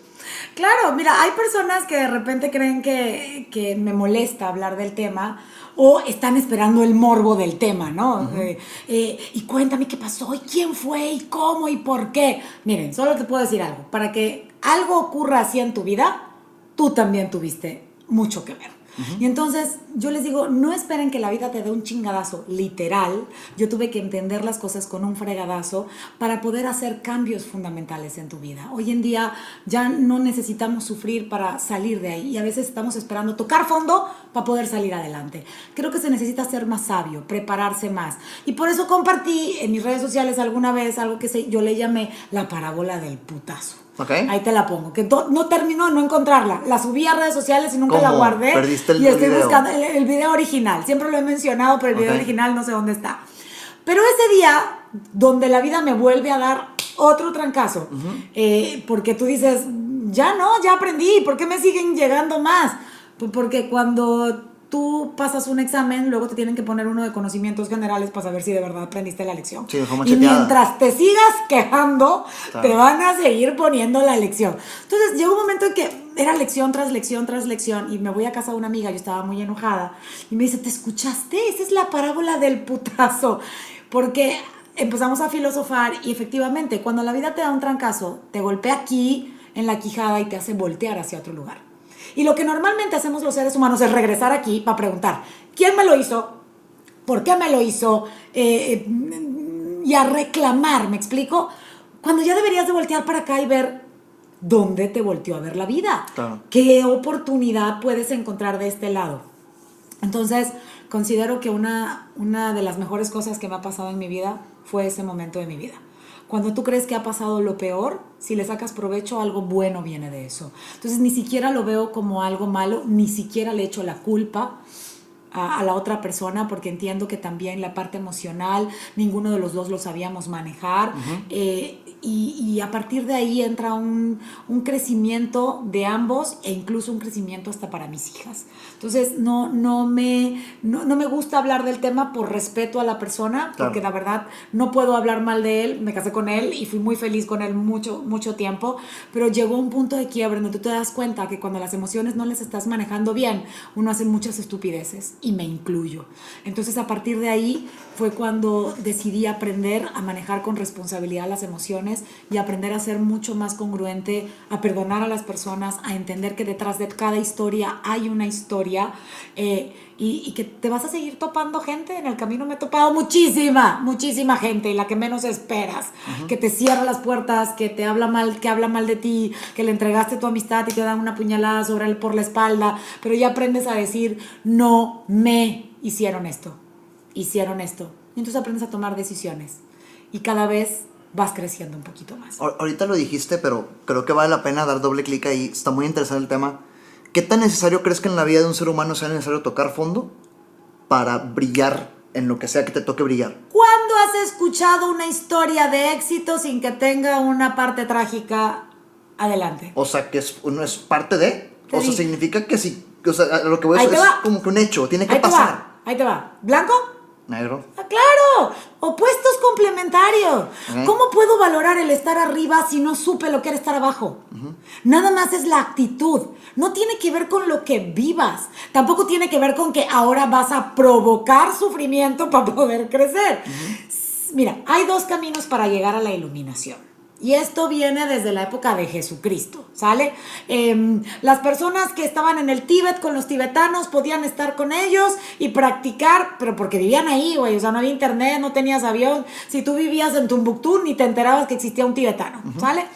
Claro, mira, hay personas que de repente creen que me molesta hablar del tema o están esperando el morbo del tema, ¿no? Uh-huh. Y cuéntame qué pasó, y quién fue, y cómo, y por qué. Miren, solo te puedo decir algo. Para que algo ocurra así en tu vida, tú también tuviste mucho que ver. Uh-huh. Y entonces yo les digo, no esperen que la vida te dé un chingadazo, literal. Yo tuve que entender las cosas con un fregadazo para poder hacer cambios fundamentales en tu vida. Hoy en día ya no necesitamos sufrir para salir de ahí, y a veces estamos esperando tocar fondo para poder salir adelante. Creo que se necesita ser más sabio, prepararse más, y por eso compartí en mis redes sociales alguna vez algo que yo le llamé la parábola del putazo. Okay. Ahí te la pongo. Que no terminó de no encontrarla. La subí a redes sociales y nunca la guardé. Perdiste el y estoy video. buscando el video original. Siempre lo he mencionado, pero el video original no sé dónde está. Pero ese día, donde la vida me vuelve a dar otro trancazo, porque tú dices, ya aprendí, ¿por qué me siguen llegando más? Pues porque cuando tú pasas un examen, luego te tienen que poner uno de conocimientos generales para saber si de verdad aprendiste la lección. Sí, y mientras te sigas quejando, te van a seguir poniendo la lección. Entonces llegó un momento en que era lección tras lección tras lección y me voy a casa de una amiga, yo estaba muy enojada y me dice, ¿te escuchaste? Esa es la parábola del putazo. Porque empezamos a filosofar y efectivamente cuando la vida te da un trancazo, te golpea aquí en la quijada y te hace voltear hacia otro lugar. Y lo que normalmente hacemos los seres humanos es regresar aquí para preguntar, ¿quién me lo hizo? ¿Por qué me lo hizo? Y a reclamar, ¿me explico? Cuando ya deberías de voltear para acá y ver dónde te volteó a ver la vida. Claro. ¿Qué oportunidad puedes encontrar de este lado? Entonces, considero que una de las mejores cosas que me ha pasado en mi vida fue ese momento de mi vida. Cuando tú crees que ha pasado lo peor, si le sacas provecho, algo bueno viene de eso. Entonces, ni siquiera lo veo como algo malo, ni siquiera le echo la culpa a la otra persona, porque entiendo que también la parte emocional, ninguno de los dos lo sabíamos manejar. Y a partir de ahí entra un crecimiento de ambos e incluso un crecimiento hasta para mis hijas. Entonces no me gusta hablar del tema por respeto a la persona, porque la verdad no puedo hablar mal de él. Me casé con él y fui muy feliz con él mucho tiempo, pero llegó un punto de quiebre donde tú te das cuenta que cuando las emociones no les estás manejando bien, uno hace muchas estupideces y me incluyo. Entonces a partir de ahí fue cuando decidí aprender a manejar con responsabilidad las emociones y aprender a ser mucho más congruente, a perdonar a las personas, a entender que detrás de cada historia hay una historia, y que te vas a seguir topando gente. En el camino me he topado muchísima gente, y la que menos esperas, que te cierra las puertas, que te habla mal, que habla mal de ti, que le entregaste tu amistad y te dan una puñalada por la espalda, pero ya aprendes a decir, no me hicieron esto, y entonces aprendes a tomar decisiones y cada vez vas creciendo un poquito más. Ahorita lo dijiste, pero creo que vale la pena dar doble clic ahí. Está muy interesante el tema. ¿Qué tan necesario crees que en la vida de un ser humano sea necesario tocar fondo para brillar en lo que sea que te toque brillar? ¿Cuándo has escuchado una historia de éxito sin que tenga una parte trágica adelante? O sea, que uno es parte de... O sea, significa que sí... O sea, lo que voy a decir es como que un hecho. Tiene que pasar. Ahí te va. ¿Blanco? Negro. ¡Ah, claro! Opuestos complementarios. Okay. ¿Cómo puedo valorar el estar arriba si no supe lo que era estar abajo? Nada más es la actitud. No tiene que ver con lo que vivas. Tampoco tiene que ver con que ahora vas a provocar sufrimiento para poder crecer. Mira, hay dos caminos para llegar a la iluminación. Y esto viene desde la época de Jesucristo, ¿sale? Las personas que estaban en el Tíbet con los tibetanos podían estar con ellos y practicar, pero porque vivían ahí, güey. O sea, no había internet, no tenías avión. Si tú vivías en Tumbuctú, ni te enterabas que existía un tibetano, ¿sale?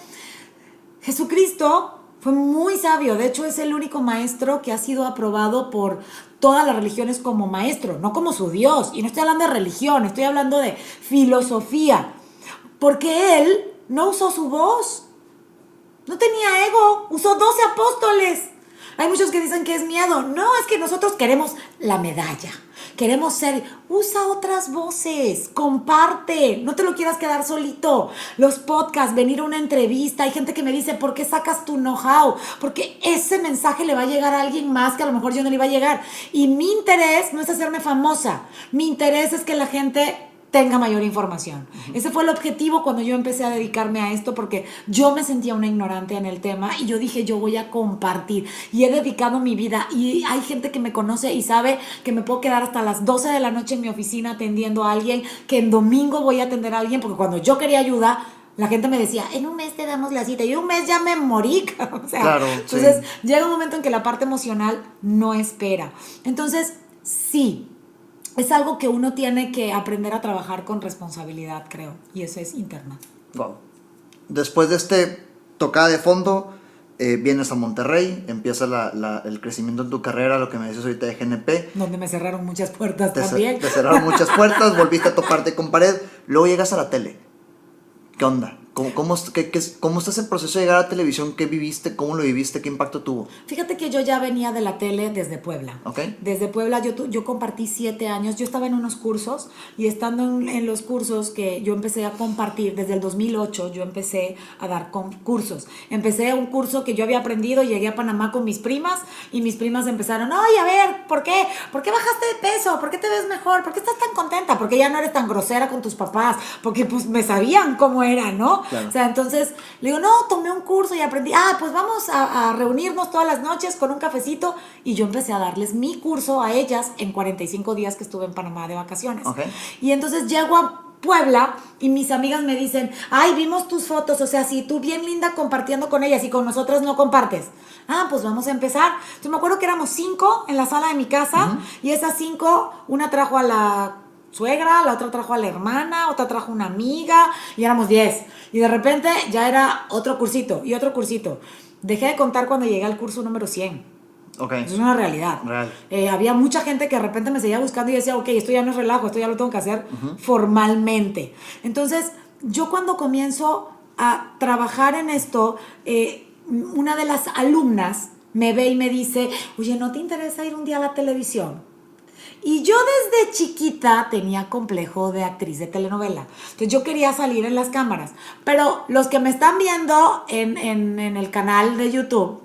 Jesucristo fue muy sabio. De hecho, es el único maestro que ha sido aprobado por todas las religiones como maestro, no como su Dios. Y no estoy hablando de religión, estoy hablando de filosofía. Porque él no usó su voz, no tenía ego, usó 12 apóstoles. Hay muchos que dicen que es miedo. No, es que nosotros queremos la medalla, queremos ser. Usa otras voces, comparte, no te lo quieras quedar solito. Los podcasts, venir a una entrevista. Hay gente que me dice, ¿por qué sacas tu know-how? Porque ese mensaje le va a llegar a alguien más que a lo mejor yo no le iba a llegar. Y mi interés no es hacerme famosa, mi interés es que la gente tenga mayor información. Ese fue el objetivo cuando yo empecé a dedicarme a esto, porque yo me sentía una ignorante en el tema y yo dije, yo voy a compartir, y he dedicado mi vida, y hay gente que me conoce y sabe que me puedo quedar hasta las 12 de la noche en mi oficina atendiendo a alguien, que en domingo voy a atender a alguien, porque cuando yo quería ayuda, la gente me decía, en un mes te damos la cita, y en un mes ya me morí. O sea, claro, entonces llega un momento en que la parte emocional no espera. Entonces, sí, es algo que uno tiene que aprender a trabajar con responsabilidad, creo. Y eso es interna. Wow. Después de este tocada de fondo, vienes a Monterrey, empieza el crecimiento en tu carrera, lo que me dices ahorita de GNP. Donde me cerraron muchas puertas también. Te cerraron muchas puertas, volviste a toparte con pared. Luego llegas a la tele. ¿Qué onda? ¿Cómo está ese proceso de llegar a la televisión? ¿Qué viviste? ¿Cómo lo viviste? ¿Qué impacto tuvo? Fíjate que yo ya venía de la tele desde Puebla. Okay. Desde Puebla yo compartí 7 años. Yo estaba en unos cursos y estando en los cursos que yo empecé a compartir, desde el 2008 yo empecé a dar cursos. Empecé un curso que yo había aprendido, llegué a Panamá con mis primas y mis primas empezaron, oye, a ver, ¿por qué? ¿Por qué bajaste de peso? ¿Por qué te ves mejor? ¿Por qué estás tan contenta? ¿Por qué ya no eres tan grosera con tus papás? Porque pues me sabían cómo era, ¿no? Claro. O sea, entonces le digo, no, tomé un curso y aprendí, pues vamos a reunirnos todas las noches con un cafecito, y yo empecé a darles mi curso a ellas en 45 días que estuve en Panamá de vacaciones. Okay. Y entonces llego a Puebla y mis amigas me dicen, ay, vimos tus fotos, o sea, si tú bien linda compartiendo con ellas y con nosotras no compartes. Pues vamos a empezar. Entonces me acuerdo que éramos 5 en la sala de mi casa, y esas 5, una trajo a la suegra, la otra trajo a la hermana, otra trajo una amiga, y éramos 10. Y de repente ya era otro cursito y otro cursito. Dejé de contar cuando llegué al curso número 100. Okay. Eso es una realidad. Real. Había mucha gente que de repente me seguía buscando y decía, ok, esto ya no es relajo, esto ya lo tengo que hacer formalmente. Entonces, yo cuando comienzo a trabajar en esto, una de las alumnas me ve y me dice, oye, ¿no te interesa ir un día a la televisión? Y yo desde chiquita tenía complejo de actriz de telenovela. Entonces yo quería salir en las cámaras. Pero los que me están viendo en el canal de YouTube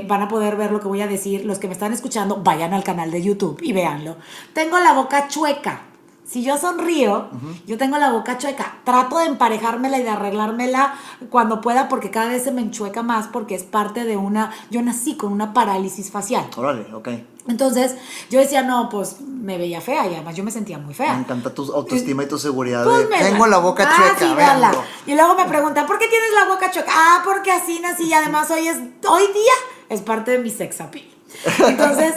van a poder ver lo que voy a decir. Los que me están escuchando, vayan al canal de YouTube y véanlo. Tengo la boca chueca. Si yo sonrío, yo tengo la boca chueca. Trato de emparejármela y de arreglármela cuando pueda, porque cada vez se me enchueca más, porque es parte de yo nací con una parálisis facial. Órale, ok. Entonces yo decía, no, pues me veía fea, y además yo me sentía muy fea. Me encanta tu autoestima y tu seguridad. Pues tengo la boca chueca, sí, véanla. Y luego me preguntan, ¿por qué tienes la boca chueca? Porque así nací, y además hoy día es parte de mi sex appeal. Entonces,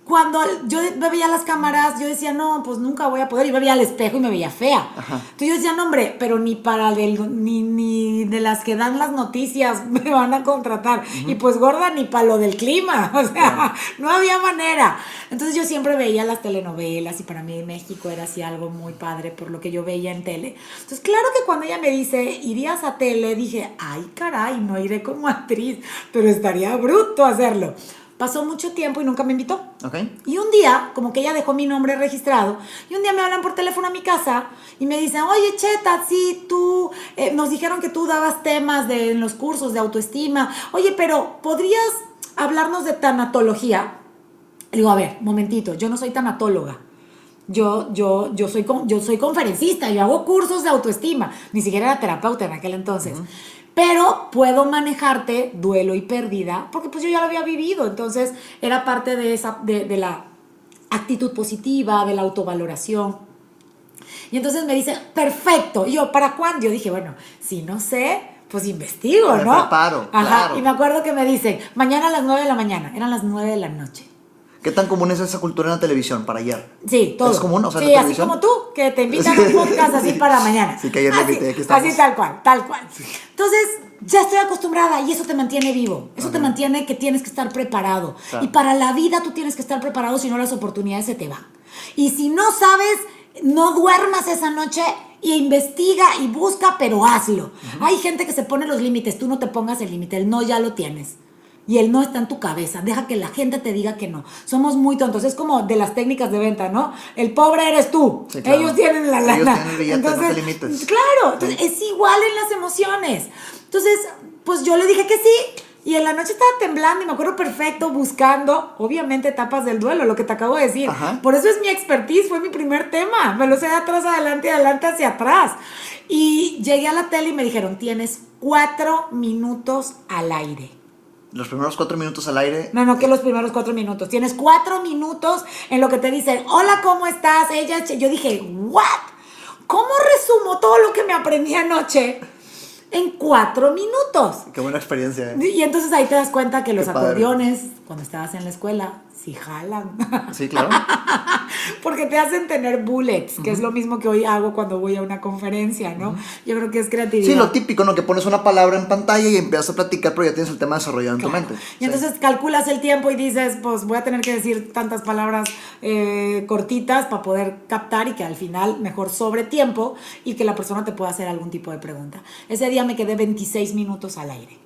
cuando yo me veía las cámaras, yo decía, no, pues nunca voy a poder. Y me veía al espejo y me veía fea. Ajá. Entonces yo decía, no, hombre, pero ni de las que dan las noticias me van a contratar. Y pues gorda, ni para lo del clima. O sea, no había manera. Entonces yo siempre veía las telenovelas, y para mí México era así algo muy padre por lo que yo veía en tele. Entonces, claro que cuando ella me dice, ¿irías a tele? Dije, ay, caray, no iré como actriz, pero estaría bruto hacerlo. Pasó mucho tiempo y nunca me invitó. Okay. Y un día, como que ella dejó mi nombre registrado, y un día me hablan por teléfono a mi casa y me dicen, oye, Cheta, sí, tú, nos dijeron que tú dabas temas en los cursos de autoestima. Oye, pero ¿podrías hablarnos de tanatología? Le digo, a ver, momentito, yo no soy tanatóloga. Yo soy conferencista, yo hago cursos de autoestima. Ni siquiera era terapeuta en aquel entonces. Pero puedo manejarte duelo y pérdida, porque pues yo ya lo había vivido. Entonces era parte de la actitud positiva, de la autovaloración. Y entonces me dice, perfecto. Y yo, ¿para cuándo? Yo dije, bueno, si no sé, pues investigo, ¿no? Me preparo, claro. Y me acuerdo que me dicen, mañana a las 9 de la mañana. Eran las 9 de la noche. ¿Qué tan común es esa cultura en la televisión para ayer? Sí, todo. ¿Es común? O sea, sí, así como tú, que te invitan a un podcast así para mañana. Sí, que ayer le invité, aquí estamos. Así tal cual. Sí. Entonces, ya estoy acostumbrada, y eso te mantiene vivo. Eso te mantiene que tienes que estar preparado. Claro. Y para la vida tú tienes que estar preparado, si no las oportunidades se te van. Y si no sabes, no duermas esa noche y investiga y busca, pero hazlo. Hay gente que se pone los límites, tú no te pongas el límite, el no ya lo tienes. Y el no está en tu cabeza. Deja que la gente te diga que no. Somos muy tontos. Es como de las técnicas de venta, ¿no? El pobre eres tú. Sí, claro. Ellos tienen la lana. Ellos tienen el billete, entonces, no te limites. Claro. Entonces, es igual en las emociones. Entonces, pues yo le dije que sí. Y en la noche estaba temblando y me acuerdo perfecto, buscando, obviamente, etapas del duelo, lo que te acabo de decir. Ajá. Por eso es mi expertise, fue mi primer tema. Me lo sé de atrás, adelante, adelante, hacia atrás. Y llegué a la tele y me dijeron, tienes 4 minutos al aire. ¿Los primeros 4 minutos al aire? No, que los primeros 4 minutos. Tienes 4 minutos en lo que te dicen, hola, ¿cómo estás? Yo dije, ¿what? ¿Cómo resumo todo lo que me aprendí anoche en 4 minutos? Qué buena experiencia, Y entonces ahí te das cuenta que los acordeones, cuando estabas en la escuela, sí jalan. Sí, claro. Porque te hacen tener bullets, que es lo mismo que hoy hago cuando voy a una conferencia, ¿no? Yo creo que es creatividad. Sí, lo típico, ¿no? Que pones una palabra en pantalla y empiezas a platicar, pero ya tienes el tema desarrollado en tu mente. Y entonces calculas el tiempo y dices, pues voy a tener que decir tantas palabras cortitas para poder captar y que al final mejor sobre tiempo y que la persona te pueda hacer algún tipo de pregunta. Ese día me quedé 26 minutos al aire.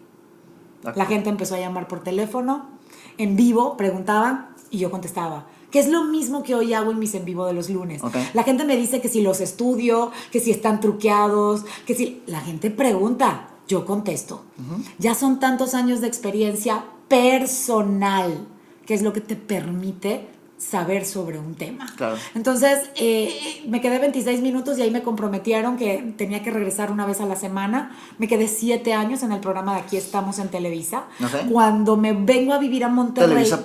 La gente empezó a llamar por teléfono, en vivo, preguntaban y yo contestaba. Que es lo mismo que hoy hago en mis en vivo de los lunes. La gente me dice que si los estudio, que si están truqueados, que si... La gente pregunta, yo contesto. Ya son tantos años de experiencia personal, que es lo que te permite saber sobre un tema. Claro. Entonces, me quedé 26 minutos y ahí me comprometieron que tenía que regresar una vez a la semana. Me quedé 7 años en el programa de Aquí Estamos en Televisa. Cuando me vengo a vivir a Monterrey... Televisa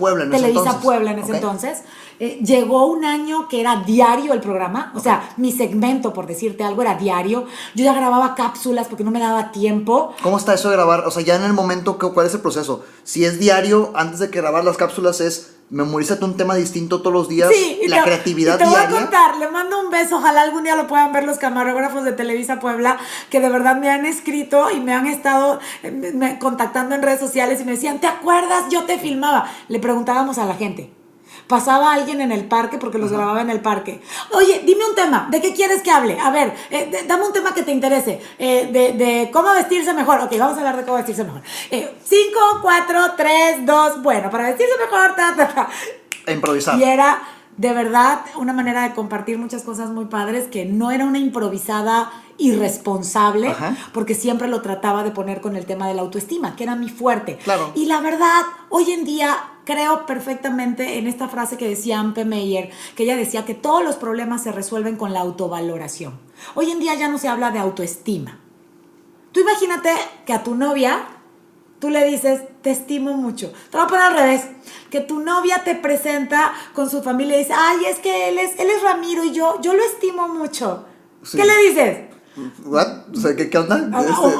Puebla en ese entonces. Llegó un año que era diario el programa. O sea, mi segmento, por decirte algo, era diario. Yo ya grababa cápsulas porque no me daba tiempo. ¿Cómo está eso de grabar? O sea, ya en el momento, ¿cuál es el proceso? Si es diario, antes de que grabar las cápsulas es... Memorízate un tema distinto todos los días. Sí, la creatividad diaria. Te voy a contar, le mando un beso. Ojalá algún día lo puedan ver los camarógrafos de Televisa Puebla, que de verdad me han escrito y me han estado contactando en redes sociales y me decían, ¿te acuerdas? Yo te filmaba. Le preguntábamos a la gente. Pasaba alguien en el parque, porque los grababa en el parque. Oye, dime un tema, ¿de qué quieres que hable? A ver, dame un tema que te interese. De cómo vestirse mejor. Ok, vamos a hablar de cómo vestirse mejor. 5, 4, 3, 2. Bueno, para vestirse mejor, E improvisar. Y era, de verdad, una manera de compartir muchas cosas muy padres, que no era una improvisada irresponsable, porque siempre lo trataba de poner con el tema de la autoestima, que era mi fuerte. Claro. Y la verdad, hoy en día creo perfectamente en esta frase que decía Ampe Meyer, que ella decía que todos los problemas se resuelven con la autovaloración. Hoy en día ya no se habla de autoestima. Tú imagínate que a tu novia tú le dices, te estimo mucho. Te lo voy a poner al revés. Que tu novia te presenta con su familia y dice, ay, es que él es Ramiro y yo lo estimo mucho. Sí. ¿Qué le dices? ¿What? O sea, ¿qué onda?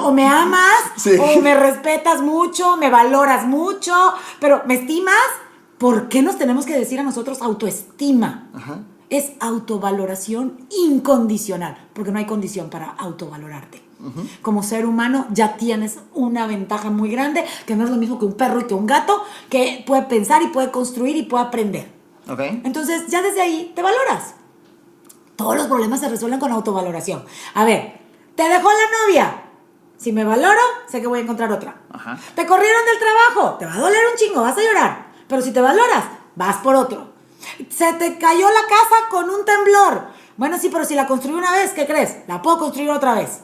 O me amas, sí. O me respetas mucho, me valoras mucho, pero ¿me estimas? ¿Por qué nos tenemos que decir a nosotros autoestima? Es autovaloración incondicional, porque no hay condición para autovalorarte. Como ser humano ya tienes una ventaja muy grande, que no es lo mismo que un perro y que un gato, que puede pensar y puede construir y puede aprender. Entonces ya desde ahí te valoras. Todos los problemas se resuelven con autovaloración. A ver, te dejó la novia. Si me valoro, sé que voy a encontrar otra. Te corrieron del trabajo. Te va a doler un chingo, vas a llorar. Pero si te valoras, vas por otro. Se te cayó la casa con un temblor. Bueno, sí, pero si la construí una vez, ¿qué crees? La puedo construir otra vez.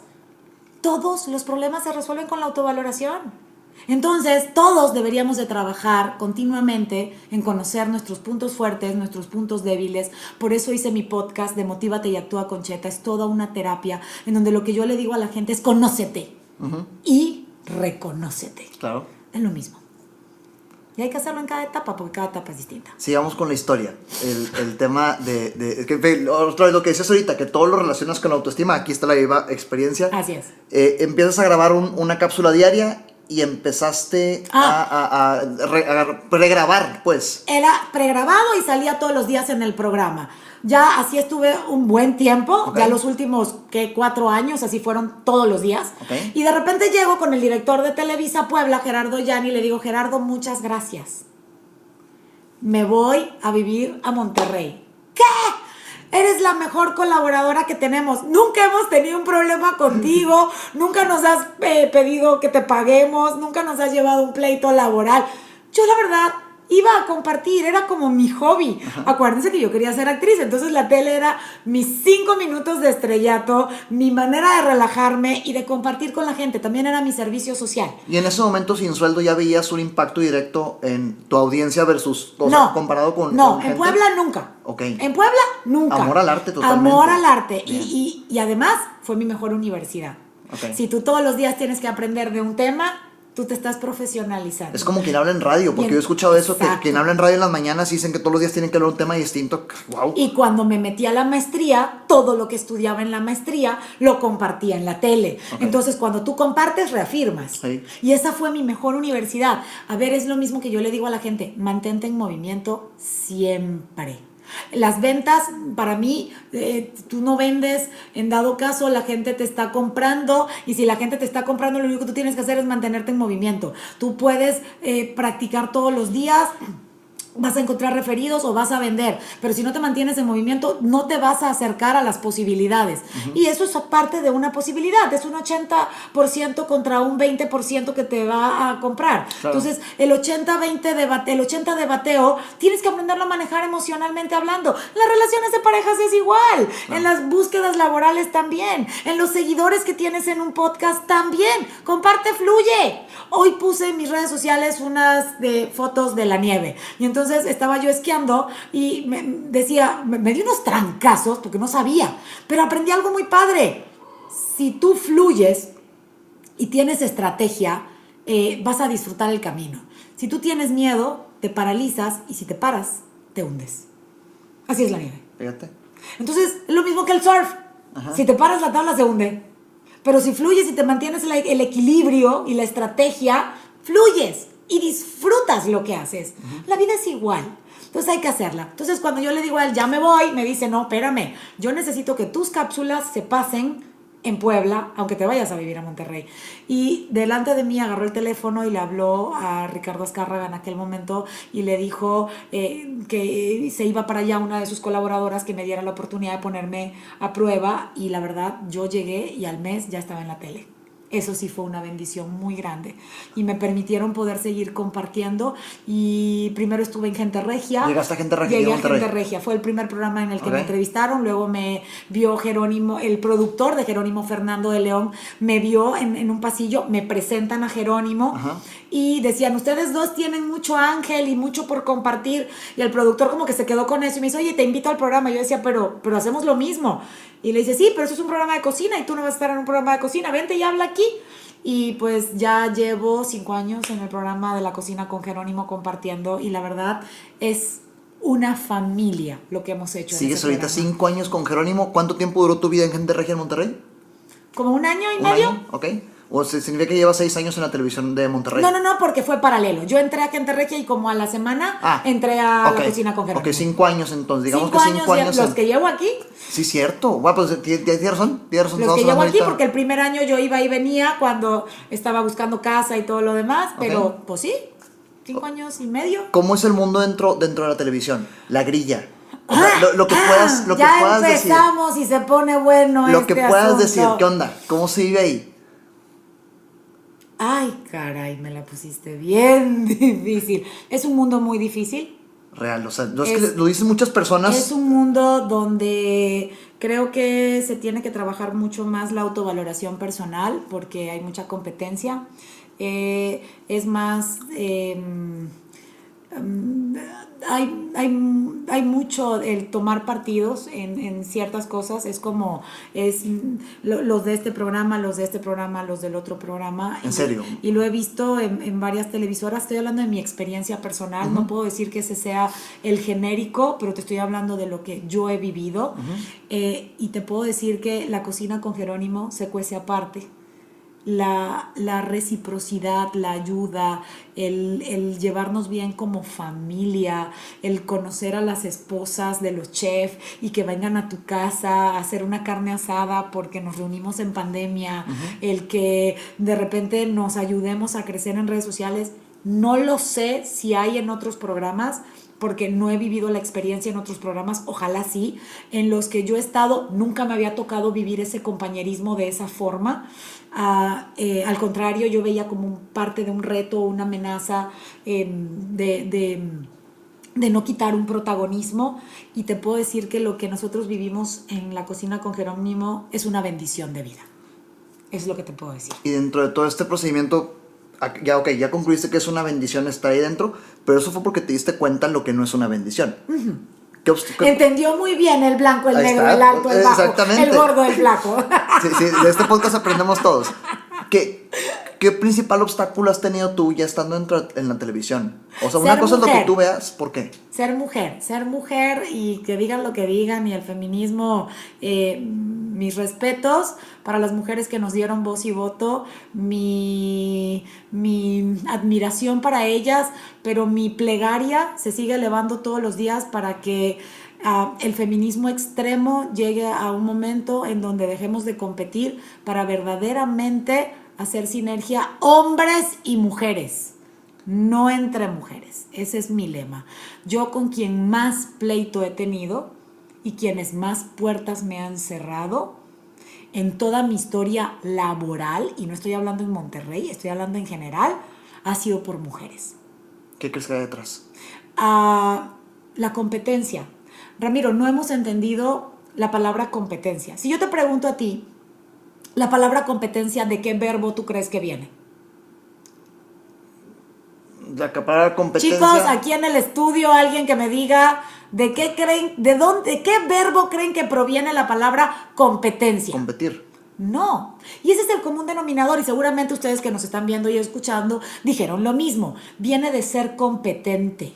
Todos los problemas se resuelven con la autovaloración. Entonces, todos deberíamos de trabajar continuamente en conocer nuestros puntos fuertes, nuestros puntos débiles. Por eso hice mi podcast de Motívate y Actúa con Cheta. Es toda una terapia en donde lo que yo le digo a la gente es conócete y reconócete. Claro. Es lo mismo. Y hay que hacerlo en cada etapa, porque cada etapa es distinta. Sigamos con la historia. El tema de otra vez lo que decías ahorita, que todo lo relacionas con la autoestima. Aquí está la viva experiencia. Así es. Empiezas a grabar una cápsula diaria y empezaste a pregrabar, pues. Era pregrabado y salía todos los días en el programa. Ya así estuve un buen tiempo, ya los últimos 4 años, así fueron todos los días. Y de repente llego con el director de Televisa Puebla, Gerardo Yanni, y le digo, Gerardo, muchas gracias. Me voy a vivir a Monterrey. ¿Qué? Eres la mejor colaboradora que tenemos. Nunca hemos tenido un problema contigo. Nunca nos has pedido que te paguemos. Nunca nos has llevado un pleito laboral. Yo, la verdad, iba a compartir. Era como mi hobby. Acuérdense que yo quería ser actriz. Entonces la tele era mis 5 minutos de estrellato, mi manera de relajarme y de compartir con la gente. También era mi servicio social. Y en ese momento, sin sueldo, ¿ya veías un impacto directo en tu audiencia versus, o sea, comparado con No, gente? En Puebla nunca. En Puebla nunca. Amor al arte totalmente. Amor al arte. Y además fue mi mejor universidad. Si tú todos los días tienes que aprender de un tema, tú te estás profesionalizando. Es como quien habla en radio, porque yo he escuchado eso, que quien habla en radio en las mañanas dicen que todos los días tienen que hablar un tema distinto. ¡Wow! Y cuando me metí a la maestría, todo lo que estudiaba en la maestría lo compartía en la tele. Okay. Entonces, cuando tú compartes, reafirmas. Sí. Y esa fue mi mejor universidad. A ver, es lo mismo que yo le digo a la gente, mantente en movimiento siempre. Las ventas, para mí, tú no vendes, en dado caso la gente te está comprando, y si la gente te está comprando, lo único que tú tienes que hacer es mantenerte en movimiento. Tú puedes practicar todos los días, vas a encontrar referidos o vas a vender, pero si no te mantienes en movimiento no te vas a acercar a las posibilidades. Y eso es parte de una posibilidad, es un 80% contra un 20% que te va a comprar. Claro. Entonces el 80 de bateo tienes que aprenderlo a manejar emocionalmente hablando. En las relaciones de parejas es igual, en las búsquedas laborales también, en los seguidores que tienes en un podcast también. Comparte, fluye. Hoy puse en mis redes sociales unas fotos de la nieve, y entonces estaba yo esquiando y me di unos trancazos porque no sabía, pero aprendí algo muy padre. Si tú fluyes y tienes estrategia, vas a disfrutar el camino. Si tú tienes miedo, te paralizas, y si te paras, te hundes. Así es la nieve. Fíjate. Entonces, es lo mismo que el surf. Ajá. Si te paras, la tabla se hunde. Pero si fluyes y te mantienes el equilibrio y la estrategia, fluyes y disfrutas lo que haces. La vida es igual. Entonces hay que hacerla. Entonces cuando yo le digo a él, ya me voy, me dice, no, espérame, yo necesito que tus cápsulas se pasen en Puebla, aunque te vayas a vivir a Monterrey. Y delante de mí agarró el teléfono y le habló a Ricardo Azcárraga en aquel momento y le dijo que se iba para allá una de sus colaboradoras, que me diera la oportunidad de ponerme a prueba, y la verdad yo llegué y al mes ya estaba en la tele. Eso sí fue una bendición muy grande. Y me permitieron poder seguir compartiendo. Y primero estuve en Gente Regia. ¿Llegaste a Gente Regia? Llegué a Gente Regia. Fue el primer programa en el que me entrevistaron. Luego me vio Jerónimo, el productor de Jerónimo, Fernando de León, me vio en un pasillo. Me presentan a Jerónimo. Ajá. Y decían, ustedes dos tienen mucho ángel y mucho por compartir. Y el productor como que se quedó con eso y me dice, oye, te invito al programa. Y yo decía, pero hacemos lo mismo. Y le dice, sí, pero eso es un programa de cocina y tú no vas a estar en un programa de cocina, vente y habla aquí. Y pues ya llevo 5 años en el programa de la cocina con Jerónimo compartiendo, y la verdad es una familia lo que hemos hecho. ¿Sigues ahorita 5 años con Jerónimo? ¿Cuánto tiempo duró tu vida en Gente Regia en Monterrey? Como 1 año y medio. ¿Un año? Ok. ¿O significa que llevas 6 años en la televisión de Monterrey? No, porque fue paralelo. Yo entré a Gente Regia y como a la semana entré a la cocina con Jerónimo. Ok, 5 años entonces. Digamos que 5 años. Los que llevo aquí. Sí, cierto. Bueno, pues tienes razón. Los que llevo aquí, porque el primer año yo iba y venía cuando estaba buscando casa y todo lo demás. Pero, pues sí, 5 años y medio. ¿Cómo es el mundo dentro de la televisión? La grilla. O sea, lo que puedas decir. Ya empezamos y se pone bueno lo que puedas decir, ¿qué onda? ¿Cómo se vive ahí? Ay, caray, me la pusiste bien difícil. Es un mundo muy difícil. Real, o sea, es que lo dicen muchas personas. Es un mundo donde creo que se tiene que trabajar mucho más la autovaloración personal, porque hay mucha competencia. Es más... hay mucho el tomar partidos en ciertas cosas. Es como los de este programa, los de este programa, los del otro programa. ¿En serio? Y lo he visto en varias televisoras. Estoy hablando de mi experiencia personal. No puedo decir que ese sea el genérico, pero te estoy hablando de lo que yo he vivido. Y te puedo decir que la cocina con Jerónimo se cuece aparte. La reciprocidad, la ayuda, el llevarnos bien como familia, el conocer a las esposas de los chefs y que vengan a tu casa a hacer una carne asada porque nos reunimos en pandemia, el que de repente nos ayudemos a crecer en redes sociales. No lo sé si hay en otros programas, porque no he vivido la experiencia en otros programas, ojalá sí. En los que yo he estado, nunca me había tocado vivir ese compañerismo de esa forma. Al contrario, yo veía como parte de un reto, una amenaza de no quitar un protagonismo. Y te puedo decir que lo que nosotros vivimos en la cocina con Jerónimo es una bendición de vida. Es lo que te puedo decir. Y dentro de todo este procedimiento, ya concluiste que es una bendición estar ahí dentro, pero eso fue porque te diste cuenta lo que no es una bendición. Entendió muy bien el blanco, el negro, el alto, el bajo, el gordo, el flaco. Sí, de este podcast aprendemos todos. ¿Qué ¿Qué principal obstáculo has tenido tú ya estando en la televisión? O sea, una Ser cosa es lo que mujer. tú veas, ¿por qué? Ser mujer y que digan lo que digan y el feminismo, mis respetos para las mujeres que nos dieron voz y voto, mi admiración para ellas, pero mi plegaria se sigue elevando todos los días para que el feminismo extremo llegue a un momento en donde dejemos de competir para verdaderamente hacer sinergia hombres y mujeres. No entre mujeres, ese es mi lema. Yo con quien más pleito he tenido y quienes más puertas me han cerrado en toda mi historia laboral, y no estoy hablando en Monterrey, estoy hablando en general, ha sido por mujeres. ¿Qué crees que hay detrás? La competencia. Ramiro, no hemos entendido la palabra competencia. Si yo te pregunto a ti, la palabra competencia, ¿de qué verbo tú crees que viene? La palabra competencia. Chicos, aquí en el estudio, alguien que me diga de qué verbo creen que proviene la palabra competencia. Competir. No. Y ese es el común denominador, y seguramente ustedes que nos están viendo y escuchando dijeron lo mismo. Viene de ser competente.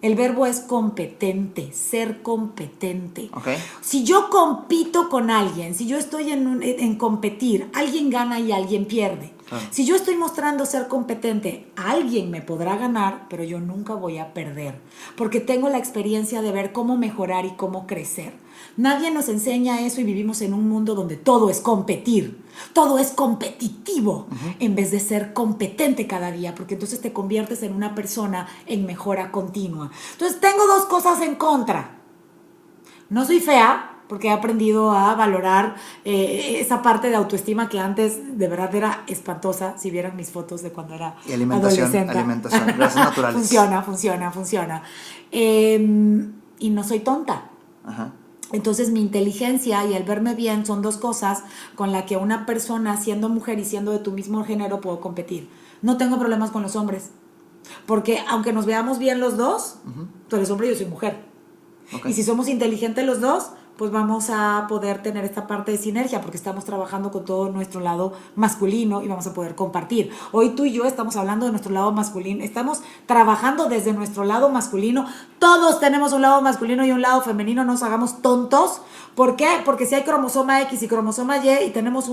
El verbo es competente, ser competente. Okay. Si yo compito con alguien, si yo estoy en competir, alguien gana y alguien pierde. Claro. Si yo estoy mostrando ser competente, alguien me podrá ganar, pero yo nunca voy a perder, porque tengo la experiencia de ver cómo mejorar y cómo crecer. Nadie nos enseña eso y vivimos en un mundo donde todo es competir, todo es competitivo, en vez de ser competente cada día, porque entonces te conviertes en una persona en mejora continua. Entonces tengo dos cosas en contra. No soy fea, porque he aprendido a valorar esa parte de autoestima que antes de verdad era espantosa. Si vieran mis fotos de cuando era adolescente. Alimentación, grasas naturales. Funciona. Y no soy tonta. Ajá. Entonces mi inteligencia y el verme bien son dos cosas con las que una persona, siendo mujer y siendo de tu mismo género, puedo competir. No tengo problemas con los hombres, porque aunque nos veamos bien los dos, tú eres hombre y yo soy mujer. Okay. Y si somos inteligentes los dos, pues vamos a poder tener esta parte de sinergia, porque estamos trabajando con todo nuestro lado masculino y vamos a poder compartir. Hoy tú y yo estamos hablando de nuestro lado masculino, estamos trabajando desde nuestro lado masculino. Todos tenemos un lado masculino y un lado femenino, no nos hagamos tontos. ¿Por qué? Porque si hay cromosoma X y cromosoma Y y tenemos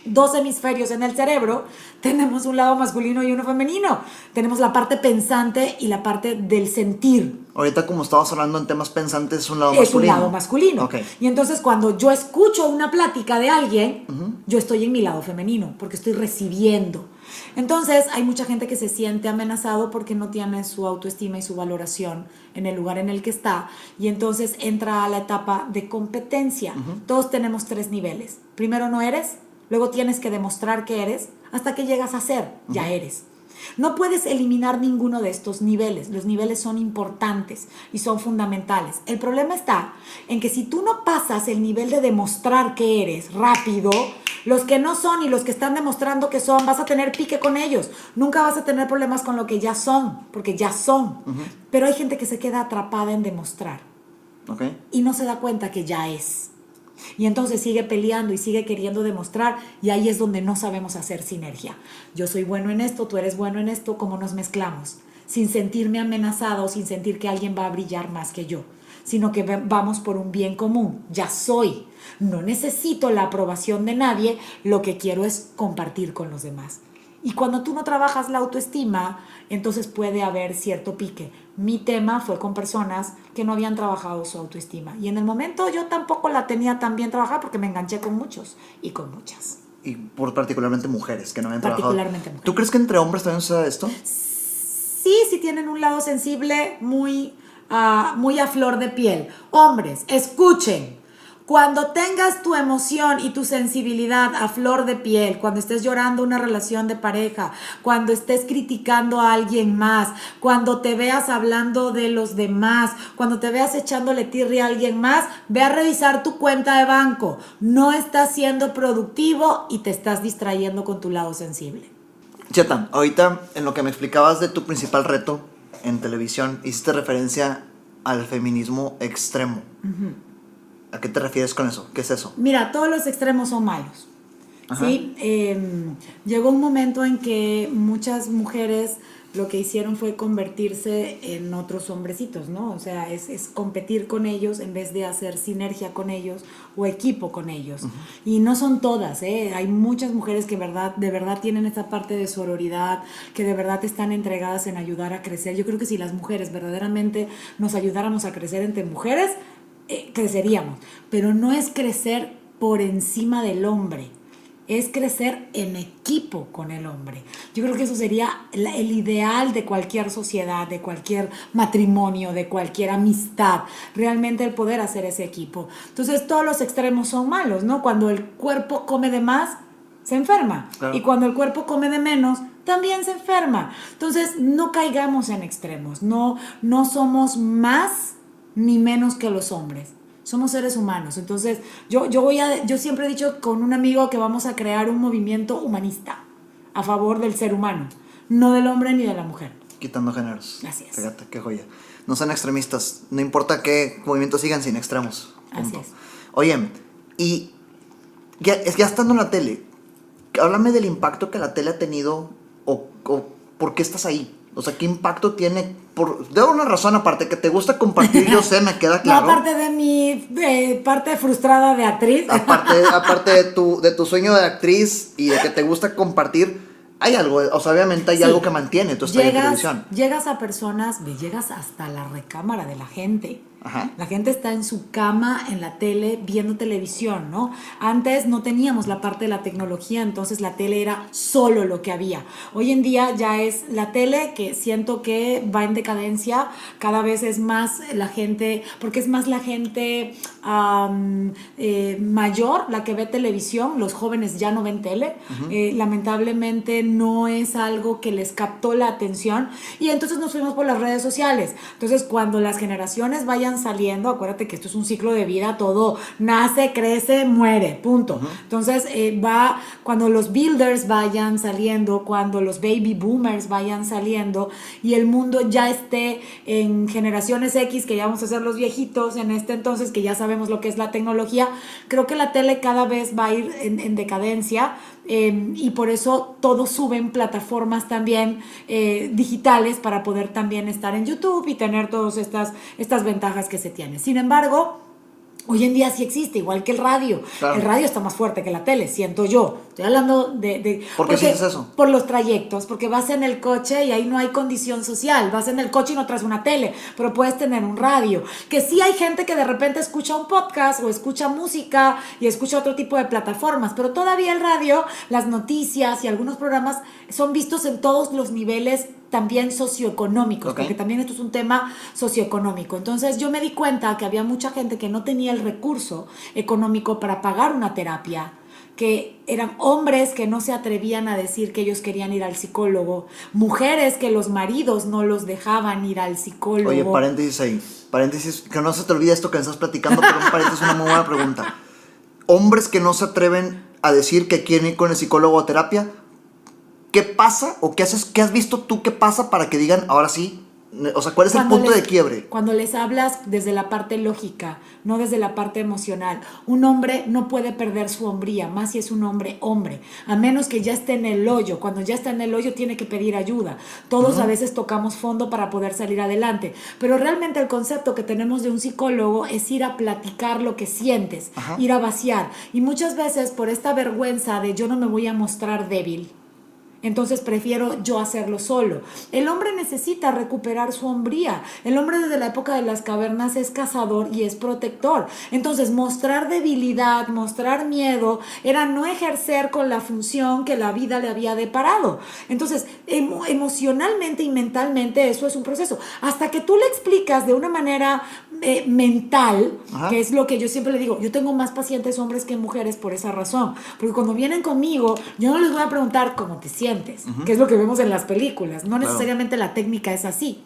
dos hemisferios en el cerebro, tenemos un lado masculino y uno femenino. Tenemos la parte pensante y la parte del sentir. Ahorita, como estabas hablando en temas pensantes, es un lado masculino. Es un lado masculino. Okay. Y entonces cuando yo escucho una plática de alguien, yo estoy en mi lado femenino, porque estoy recibiendo. Entonces hay mucha gente que se siente amenazado porque no tiene su autoestima y su valoración en el lugar en el que está, y entonces entra a la etapa de competencia. Todos tenemos 3 niveles. Primero no eres, luego tienes que demostrar que eres, hasta que llegas a ser, ya eres. No puedes eliminar ninguno de estos niveles. Los niveles son importantes y son fundamentales. El problema está en que si tú no pasas el nivel de demostrar que eres rápido, los que no son y los que están demostrando que son, vas a tener pique con ellos. Nunca vas a tener problemas con lo que ya son, porque ya son. Pero hay gente que se queda atrapada en demostrar. Okay. Y no se da cuenta que ya es. Y entonces sigue peleando y sigue queriendo demostrar, y ahí es donde no sabemos hacer sinergia. Yo soy bueno en esto, tú eres bueno en esto, ¿cómo nos mezclamos? Sin sentirme amenazada o sin sentir que alguien va a brillar más que yo, sino que vamos por un bien común. Ya soy. No necesito la aprobación de nadie, lo que quiero es compartir con los demás. Y cuando tú no trabajas la autoestima, entonces puede haber cierto pique. Mi tema fue con personas que no habían trabajado su autoestima. Y en el momento yo tampoco la tenía tan bien trabajada, porque me enganché con muchos y con muchas. Y particularmente mujeres que no habían particularmente trabajado. Mujeres. ¿Tú crees que entre hombres también sucede esto? Sí tienen un lado sensible muy a flor de piel. Hombres, escuchen. Cuando tengas tu emoción y tu sensibilidad a flor de piel, cuando estés llorando una relación de pareja, cuando estés criticando a alguien más, cuando te veas hablando de los demás, cuando te veas echándole tirria a alguien más, ve a revisar tu cuenta de banco. No estás siendo productivo y te estás distrayendo con tu lado sensible. Cheta, ahorita en lo que me explicabas de tu principal reto en televisión, hiciste referencia al feminismo extremo. ¿A qué te refieres con eso? ¿Qué es eso? Mira, todos los extremos son malos. ¿sí? Llegó un momento en que muchas mujeres lo que hicieron fue convertirse en otros hombrecitos, ¿no? O sea, es competir con ellos en vez de hacer sinergia con ellos o equipo con ellos. Y no son todas, ¿eh? Hay muchas mujeres que de verdad tienen esta parte de sororidad, que de verdad están entregadas en ayudar a crecer. Yo creo que si las mujeres verdaderamente nos ayudáramos a crecer entre mujeres, creceríamos. Pero no es crecer por encima del hombre, es crecer en equipo con el hombre. Yo creo que eso sería el ideal de cualquier sociedad, de cualquier matrimonio, de cualquier amistad, realmente el poder hacer ese equipo. Entonces todos los extremos son malos, ¿no? Cuando el cuerpo come de más, se enferma. Claro. Y cuando el cuerpo come de menos, también se enferma. Entonces no caigamos en extremos, no somos más ni menos que los hombres. Somos seres humanos. Entonces, yo siempre he dicho con un amigo que vamos a crear un movimiento humanista a favor del ser humano, no del hombre ni de la mujer. Quitando géneros. Así es. Fíjate, qué joya. No sean extremistas. No importa qué movimientos sigan sin extremos. Así es. Oye, y ya estando en la tele, háblame del impacto que la tele ha tenido o por qué estás ahí. O sea, ¿qué impacto tiene? De una razón aparte, que te gusta compartir, yo sé, me queda claro. No, aparte de mi parte frustrada de actriz. Aparte de tu sueño de actriz y de que te gusta compartir, hay algo, o sea, obviamente hay algo que mantiene tu estrella de televisión. Llegas a personas, llegas hasta la recámara de la gente. Ajá. La gente está en su cama, en la tele, viendo televisión, ¿no? Antes no teníamos la parte de la tecnología, entonces la tele era solo lo que había. Hoy en día ya es la tele, que siento que va en decadencia, cada vez es más la gente, porque es más la gente mayor la que ve televisión, los jóvenes ya no ven tele, lamentablemente no es algo que les captó la atención y entonces nos fuimos por las redes sociales. Entonces cuando las generaciones vayan saliendo, acuérdate que esto es un ciclo de vida, todo nace, crece, muere, punto. Entonces cuando los builders vayan saliendo, cuando los baby boomers vayan saliendo y el mundo ya esté en generaciones X, que ya vamos a ser los viejitos en este entonces, que ya sabemos lo que es la tecnología, creo que la tele cada vez va a ir en decadencia. Y por eso todos suben plataformas también digitales para poder también estar en YouTube y tener todas estas ventajas que se tienen. Sin embargo, hoy en día sí existe, igual que el radio. Claro. El radio está más fuerte que la tele, siento yo. Estoy hablando de ¿Por qué sientes eso? Por los trayectos, porque vas en el coche y ahí no hay condición social. Vas en el coche y no traes una tele, pero puedes tener un radio. Que sí hay gente que de repente escucha un podcast o escucha música y escucha otro tipo de plataformas, pero todavía el radio, las noticias y algunos programas son vistos en todos los niveles también socioeconómicos, porque también esto es un tema socioeconómico. Entonces yo me di cuenta que había mucha gente que no tenía el recurso económico para pagar una terapia, que eran hombres que no se atrevían a decir que ellos querían ir al psicólogo, mujeres que los maridos no los dejaban ir al psicólogo. Oye, paréntesis, que no se te olvide esto que estás platicando, pero un paréntesis es una muy buena pregunta. Hombres que no se atreven a decir que quieren ir con el psicólogo o terapia, ¿qué pasa o qué has visto tú que pasa para que digan, ahora sí? O sea, ¿cuál es el punto de quiebre? Cuando les hablas desde la parte lógica, no desde la parte emocional. Un hombre no puede perder su hombría, más si es un hombre, a menos que ya esté en el hoyo. Cuando ya está en el hoyo tiene que pedir ayuda. Todos a veces tocamos fondo para poder salir adelante, pero realmente el concepto que tenemos de un psicólogo es ir a platicar lo que sientes, ir a vaciar. Y muchas veces por esta vergüenza de yo no me voy a mostrar débil, entonces prefiero yo hacerlo solo. El hombre necesita recuperar su hombría. El hombre desde la época de las cavernas es cazador y es protector. Entonces mostrar debilidad, mostrar miedo, era no ejercer con la función que la vida le había deparado. Entonces emocionalmente y mentalmente eso es un proceso. Hasta que tú le explicas de una manera mental, que es lo que yo siempre le digo, yo tengo más pacientes hombres que mujeres por esa razón. Porque cuando vienen conmigo, yo no les voy a preguntar cómo te sientes, que es lo que vemos en las películas. No necesariamente la técnica es así.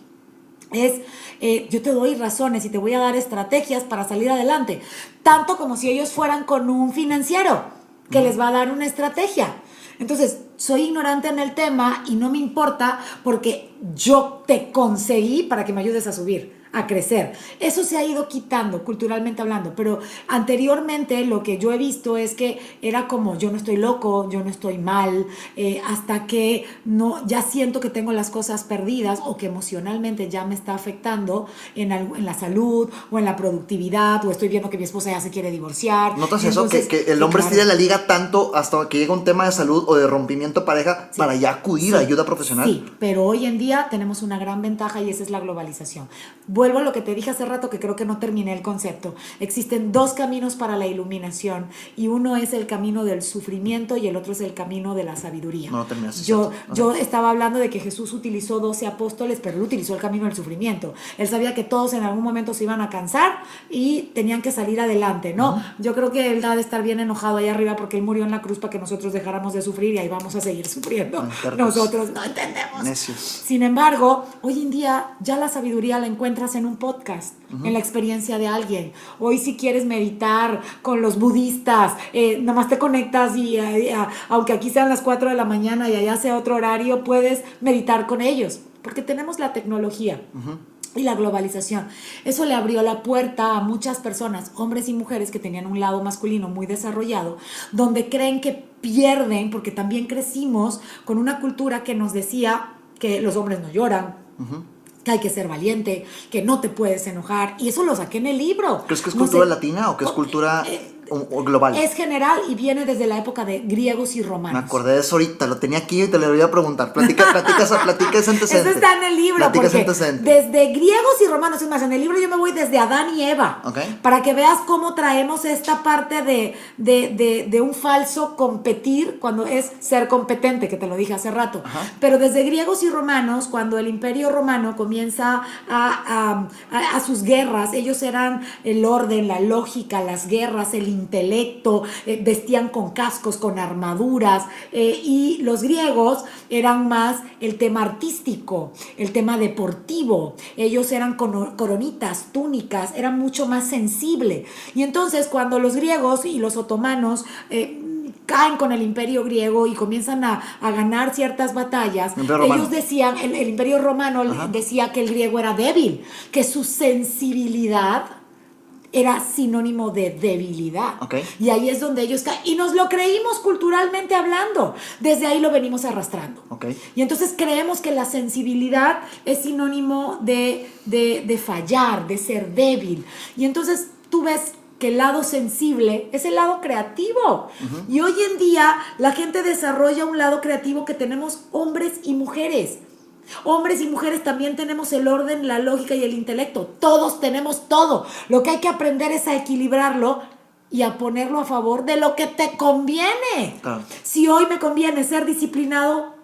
Yo te doy razones y te voy a dar estrategias para salir adelante. Tanto como si ellos fueran con un financiero que les va a dar una estrategia. Entonces, soy ignorante en el tema y no me importa porque yo te conseguí para que me ayudes a subir. a crecer. Eso se ha ido quitando culturalmente hablando, pero anteriormente lo que yo he visto es que era como yo no estoy loco, yo no estoy mal, hasta que no, ya siento que tengo las cosas perdidas o que emocionalmente ya me está afectando en la salud o en la productividad, o estoy viendo que mi esposa ya se quiere divorciar. ¿Notas eso? Que el hombre estira la liga tanto hasta que llega un tema de salud o de rompimiento de pareja para ya acudir a ayuda profesional. Sí, pero hoy en día tenemos una gran ventaja y esa es la globalización. Vuelvo a lo que te dije hace rato, que creo que no terminé el concepto. Existen dos caminos para la iluminación y uno es el camino del sufrimiento y el otro es el camino de la sabiduría. No terminaste. Yo estaba hablando de que Jesús utilizó 12 apóstoles, pero él utilizó el camino del sufrimiento. Él sabía que todos en algún momento se iban a cansar y tenían que salir adelante, ¿no? Yo creo que él ha de estar bien enojado ahí arriba porque él murió en la cruz para que nosotros dejáramos de sufrir y ahí vamos a seguir sufriendo. Nosotros no entendemos. Necios. Sin embargo, hoy en día ya la sabiduría la encuentras en un podcast, en la experiencia de alguien. Hoy si quieres meditar con los budistas, nomás te conectas y aunque aquí sean las 4 de la mañana y allá sea otro horario, puedes meditar con ellos, porque tenemos la tecnología. Y la globalización. Eso le abrió la puerta a muchas personas, hombres y mujeres que tenían un lado masculino muy desarrollado, donde creen que pierden, porque también crecimos con una cultura que nos decía que los hombres no lloran, que hay que ser valiente, que no te puedes enojar, y eso lo saqué en el libro. ¿Crees que es cultura latina o que es cultura o global? Es general y viene desde la época de griegos y romanos. Me acordé de eso ahorita, lo tenía aquí y te lo voy a preguntar. Platica ese antecedente. Eso está en el libro, porque desde griegos y romanos, es más, en el libro yo me voy desde Adán y Eva, para que veas cómo traemos esta parte de un falso competir, cuando es ser competente, que te lo dije hace rato. Pero desde griegos y romanos, cuando el imperio romano comienza a sus guerras, ellos eran el orden, la lógica, las guerras, el intelecto, vestían con cascos, con armaduras, y los griegos eran más el tema artístico, el tema deportivo. Ellos eran coronitas, túnicas, eran mucho más sensible. Y entonces cuando los griegos y los otomanos caen con el imperio griego y comienzan a ganar ciertas batallas, ellos decían, el imperio romano decía que el griego era débil, que su sensibilidad era sinónimo de debilidad. Y ahí es donde ellos caen. Y nos lo creímos culturalmente hablando. Desde ahí lo venimos arrastrando. Y entonces creemos que la sensibilidad es sinónimo de fallar, de ser débil. Y entonces tú ves que el lado sensible es el lado creativo. Y hoy en día la gente desarrolla un lado creativo que tenemos hombres y mujeres. Hombres y mujeres también tenemos el orden, la lógica y el intelecto. Todos tenemos todo. Lo que hay que aprender es a equilibrarlo y a ponerlo a favor de lo que te conviene. Si hoy me conviene ser disciplinado,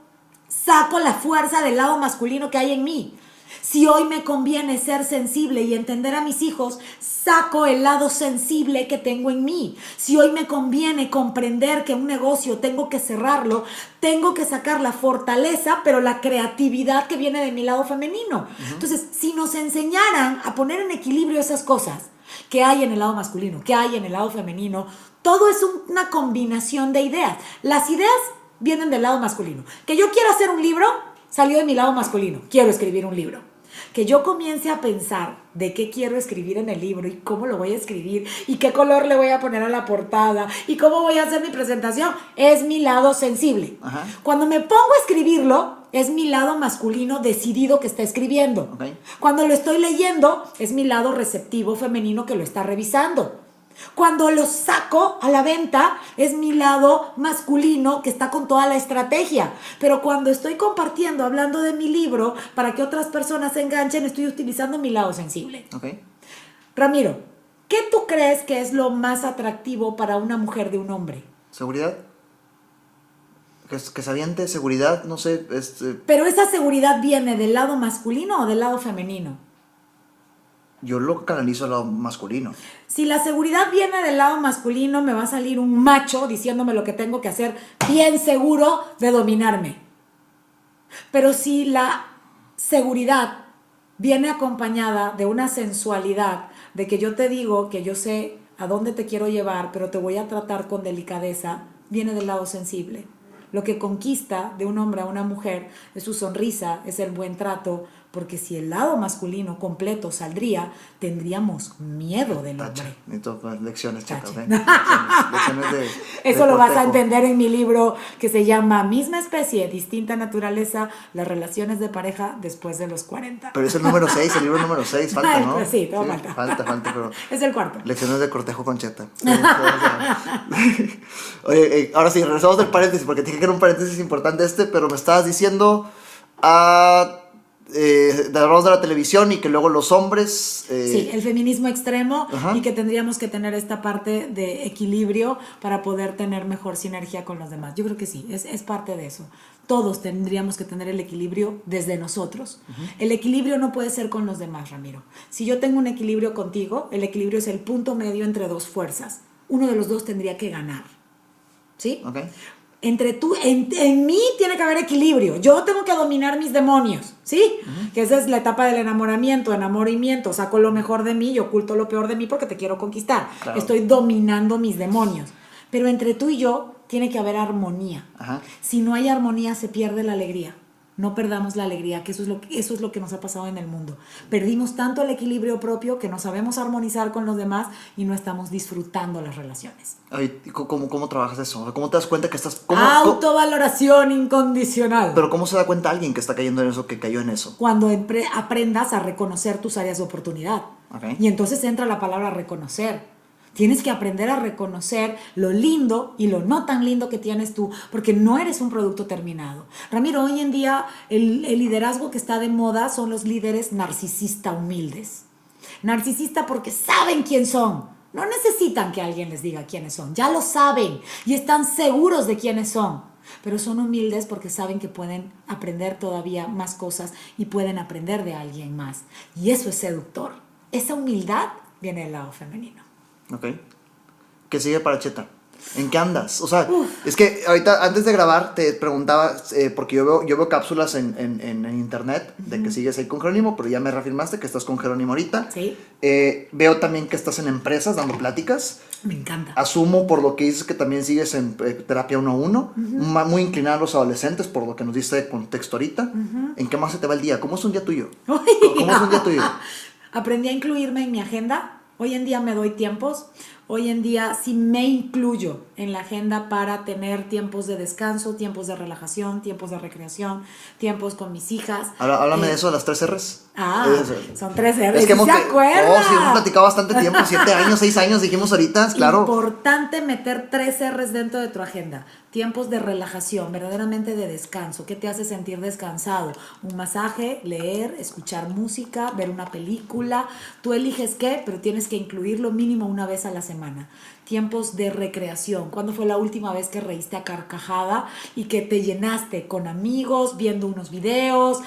saco la fuerza del lado masculino que hay en mí. Si hoy me conviene ser sensible y entender a mis hijos, saco el lado sensible que tengo en mí. Si hoy me conviene comprender que un negocio tengo que cerrarlo, tengo que sacar la fortaleza, pero la creatividad que viene de mi lado femenino. Entonces, si nos enseñaran a poner en equilibrio esas cosas que hay en el lado masculino, que hay en el lado femenino, todo es una combinación de ideas. Las ideas vienen del lado masculino. Que yo quiero hacer un libro, salió de mi lado masculino. Quiero escribir un libro. Que yo comience a pensar de qué quiero escribir en el libro y cómo lo voy a escribir y qué color le voy a poner a la portada y cómo voy a hacer mi presentación, es mi lado sensible. Cuando me pongo a escribirlo, es mi lado masculino decidido que está escribiendo. Cuando lo estoy leyendo, es mi lado receptivo femenino que lo está revisando. Cuando lo saco a la venta, es mi lado masculino que está con toda la estrategia. Pero cuando estoy compartiendo, hablando de mi libro, para que otras personas se enganchen, estoy utilizando mi lado sensible. Ramiro, ¿qué tú crees que es lo más atractivo para una mujer de un hombre? ¿Seguridad? Que se aviente, seguridad, no sé. Pero esa seguridad viene del lado masculino o del lado femenino. Yo lo canalizo al lado masculino. Si la seguridad viene del lado masculino, me va a salir un macho diciéndome lo que tengo que hacer, bien seguro de dominarme. Pero si la seguridad viene acompañada de una sensualidad, de que yo te digo que yo sé a dónde te quiero llevar, pero te voy a tratar con delicadeza, viene del lado sensible. Lo que conquista de un hombre a una mujer es su sonrisa, es el buen trato, porque si el lado masculino completo saldría, tendríamos miedo del hombre. Entonces, lecciones, Cheta, Tache. lecciones de Eso lo vas a cortejo. entender en mi libro que se llama Misma especie, distinta naturaleza, las relaciones de pareja después de los 40. Pero es el número 6, el libro número 6, falta, ¿no? Pues sí, todo falta. Falta, pero... Es el cuarto. Lecciones de cortejo con Cheta. Oye, ahora sí, regresamos del paréntesis, porque dije que era un paréntesis importante pero me estabas diciendo de hablamos de la televisión y que luego los hombres... Sí, el feminismo extremo. Ajá. Y que tendríamos que tener esta parte de equilibrio para poder tener mejor sinergia con los demás. Yo creo que sí, es parte de eso. Todos tendríamos que tener el equilibrio desde nosotros. El equilibrio no puede ser con los demás, Ramiro. Si yo tengo un equilibrio contigo, el equilibrio es el punto medio entre dos fuerzas. Uno de los dos tendría que ganar. ¿Sí? Okay. Entre tú, en mí tiene que haber equilibrio. Yo tengo que dominar mis demonios, ¿sí? Que esa es la etapa del enamoramiento. Saco lo mejor de mí y oculto lo peor de mí porque te quiero conquistar. Claro. Estoy dominando mis demonios. Pero entre tú y yo tiene que haber armonía. Ajá. Si no hay armonía, se pierde la alegría. No perdamos la alegría, que eso es lo que nos ha pasado en el mundo. Perdimos tanto el equilibrio propio que no sabemos armonizar con los demás y no estamos disfrutando las relaciones. Ay, ¿cómo trabajas eso? ¿Cómo te das cuenta que estás... Autovaloración incondicional. Pero ¿cómo se da cuenta alguien que está cayendo en eso, que cayó en eso? Cuando aprendas a reconocer tus áreas de oportunidad. Okay. Y entonces entra la palabra reconocer. Tienes que aprender a reconocer lo lindo y lo no tan lindo que tienes tú, porque no eres un producto terminado. Ramiro, hoy en día el liderazgo que está de moda son los líderes narcisista humildes. Narcisista porque saben quién son. No necesitan que alguien les diga quiénes son. Ya lo saben y están seguros de quiénes son. Pero son humildes porque saben que pueden aprender todavía más cosas y pueden aprender de alguien más. Y eso es seductor. Esa humildad viene del lado femenino. Ok. ¿Qué sigue para Cheta? ¿En qué andas? O sea, es que ahorita antes de grabar te preguntaba, porque yo veo cápsulas en internet de que sigues ahí con Jerónimo, pero ya me reafirmaste que estás con Jerónimo ahorita. Sí. Veo también que estás en empresas dando pláticas. Me encanta. Asumo por lo que dices que también sigues en terapia 1-1, muy inclinada a los adolescentes, por lo que nos diste de contexto ahorita. ¿En qué más se te va el día? ¿Cómo es un día tuyo? ¿Cómo es un día tuyo? Aprendí a incluirme en mi agenda. Hoy en día me doy tiempos. Hoy en día sí me incluyo en la agenda para tener tiempos de descanso, tiempos de relajación, tiempos de recreación, tiempos con mis hijas. Háblame de eso, de las 3 R's. Son 3 R's. Es que ¿Se acuerdan? sí, hemos platicado bastante tiempo, 7 años, 6 años, dijimos ahorita, claro. Importante meter 3 R's dentro de tu agenda. Tiempos de relajación, verdaderamente de descanso. ¿Qué te hace sentir descansado? Un masaje, leer, escuchar música, ver una película. Tú eliges qué, pero tienes que incluirlo mínimo una vez a la semana. Tiempos de recreación. ¿Cuándo fue la última vez que reíste a carcajada y que te llenaste con amigos, viendo unos videos,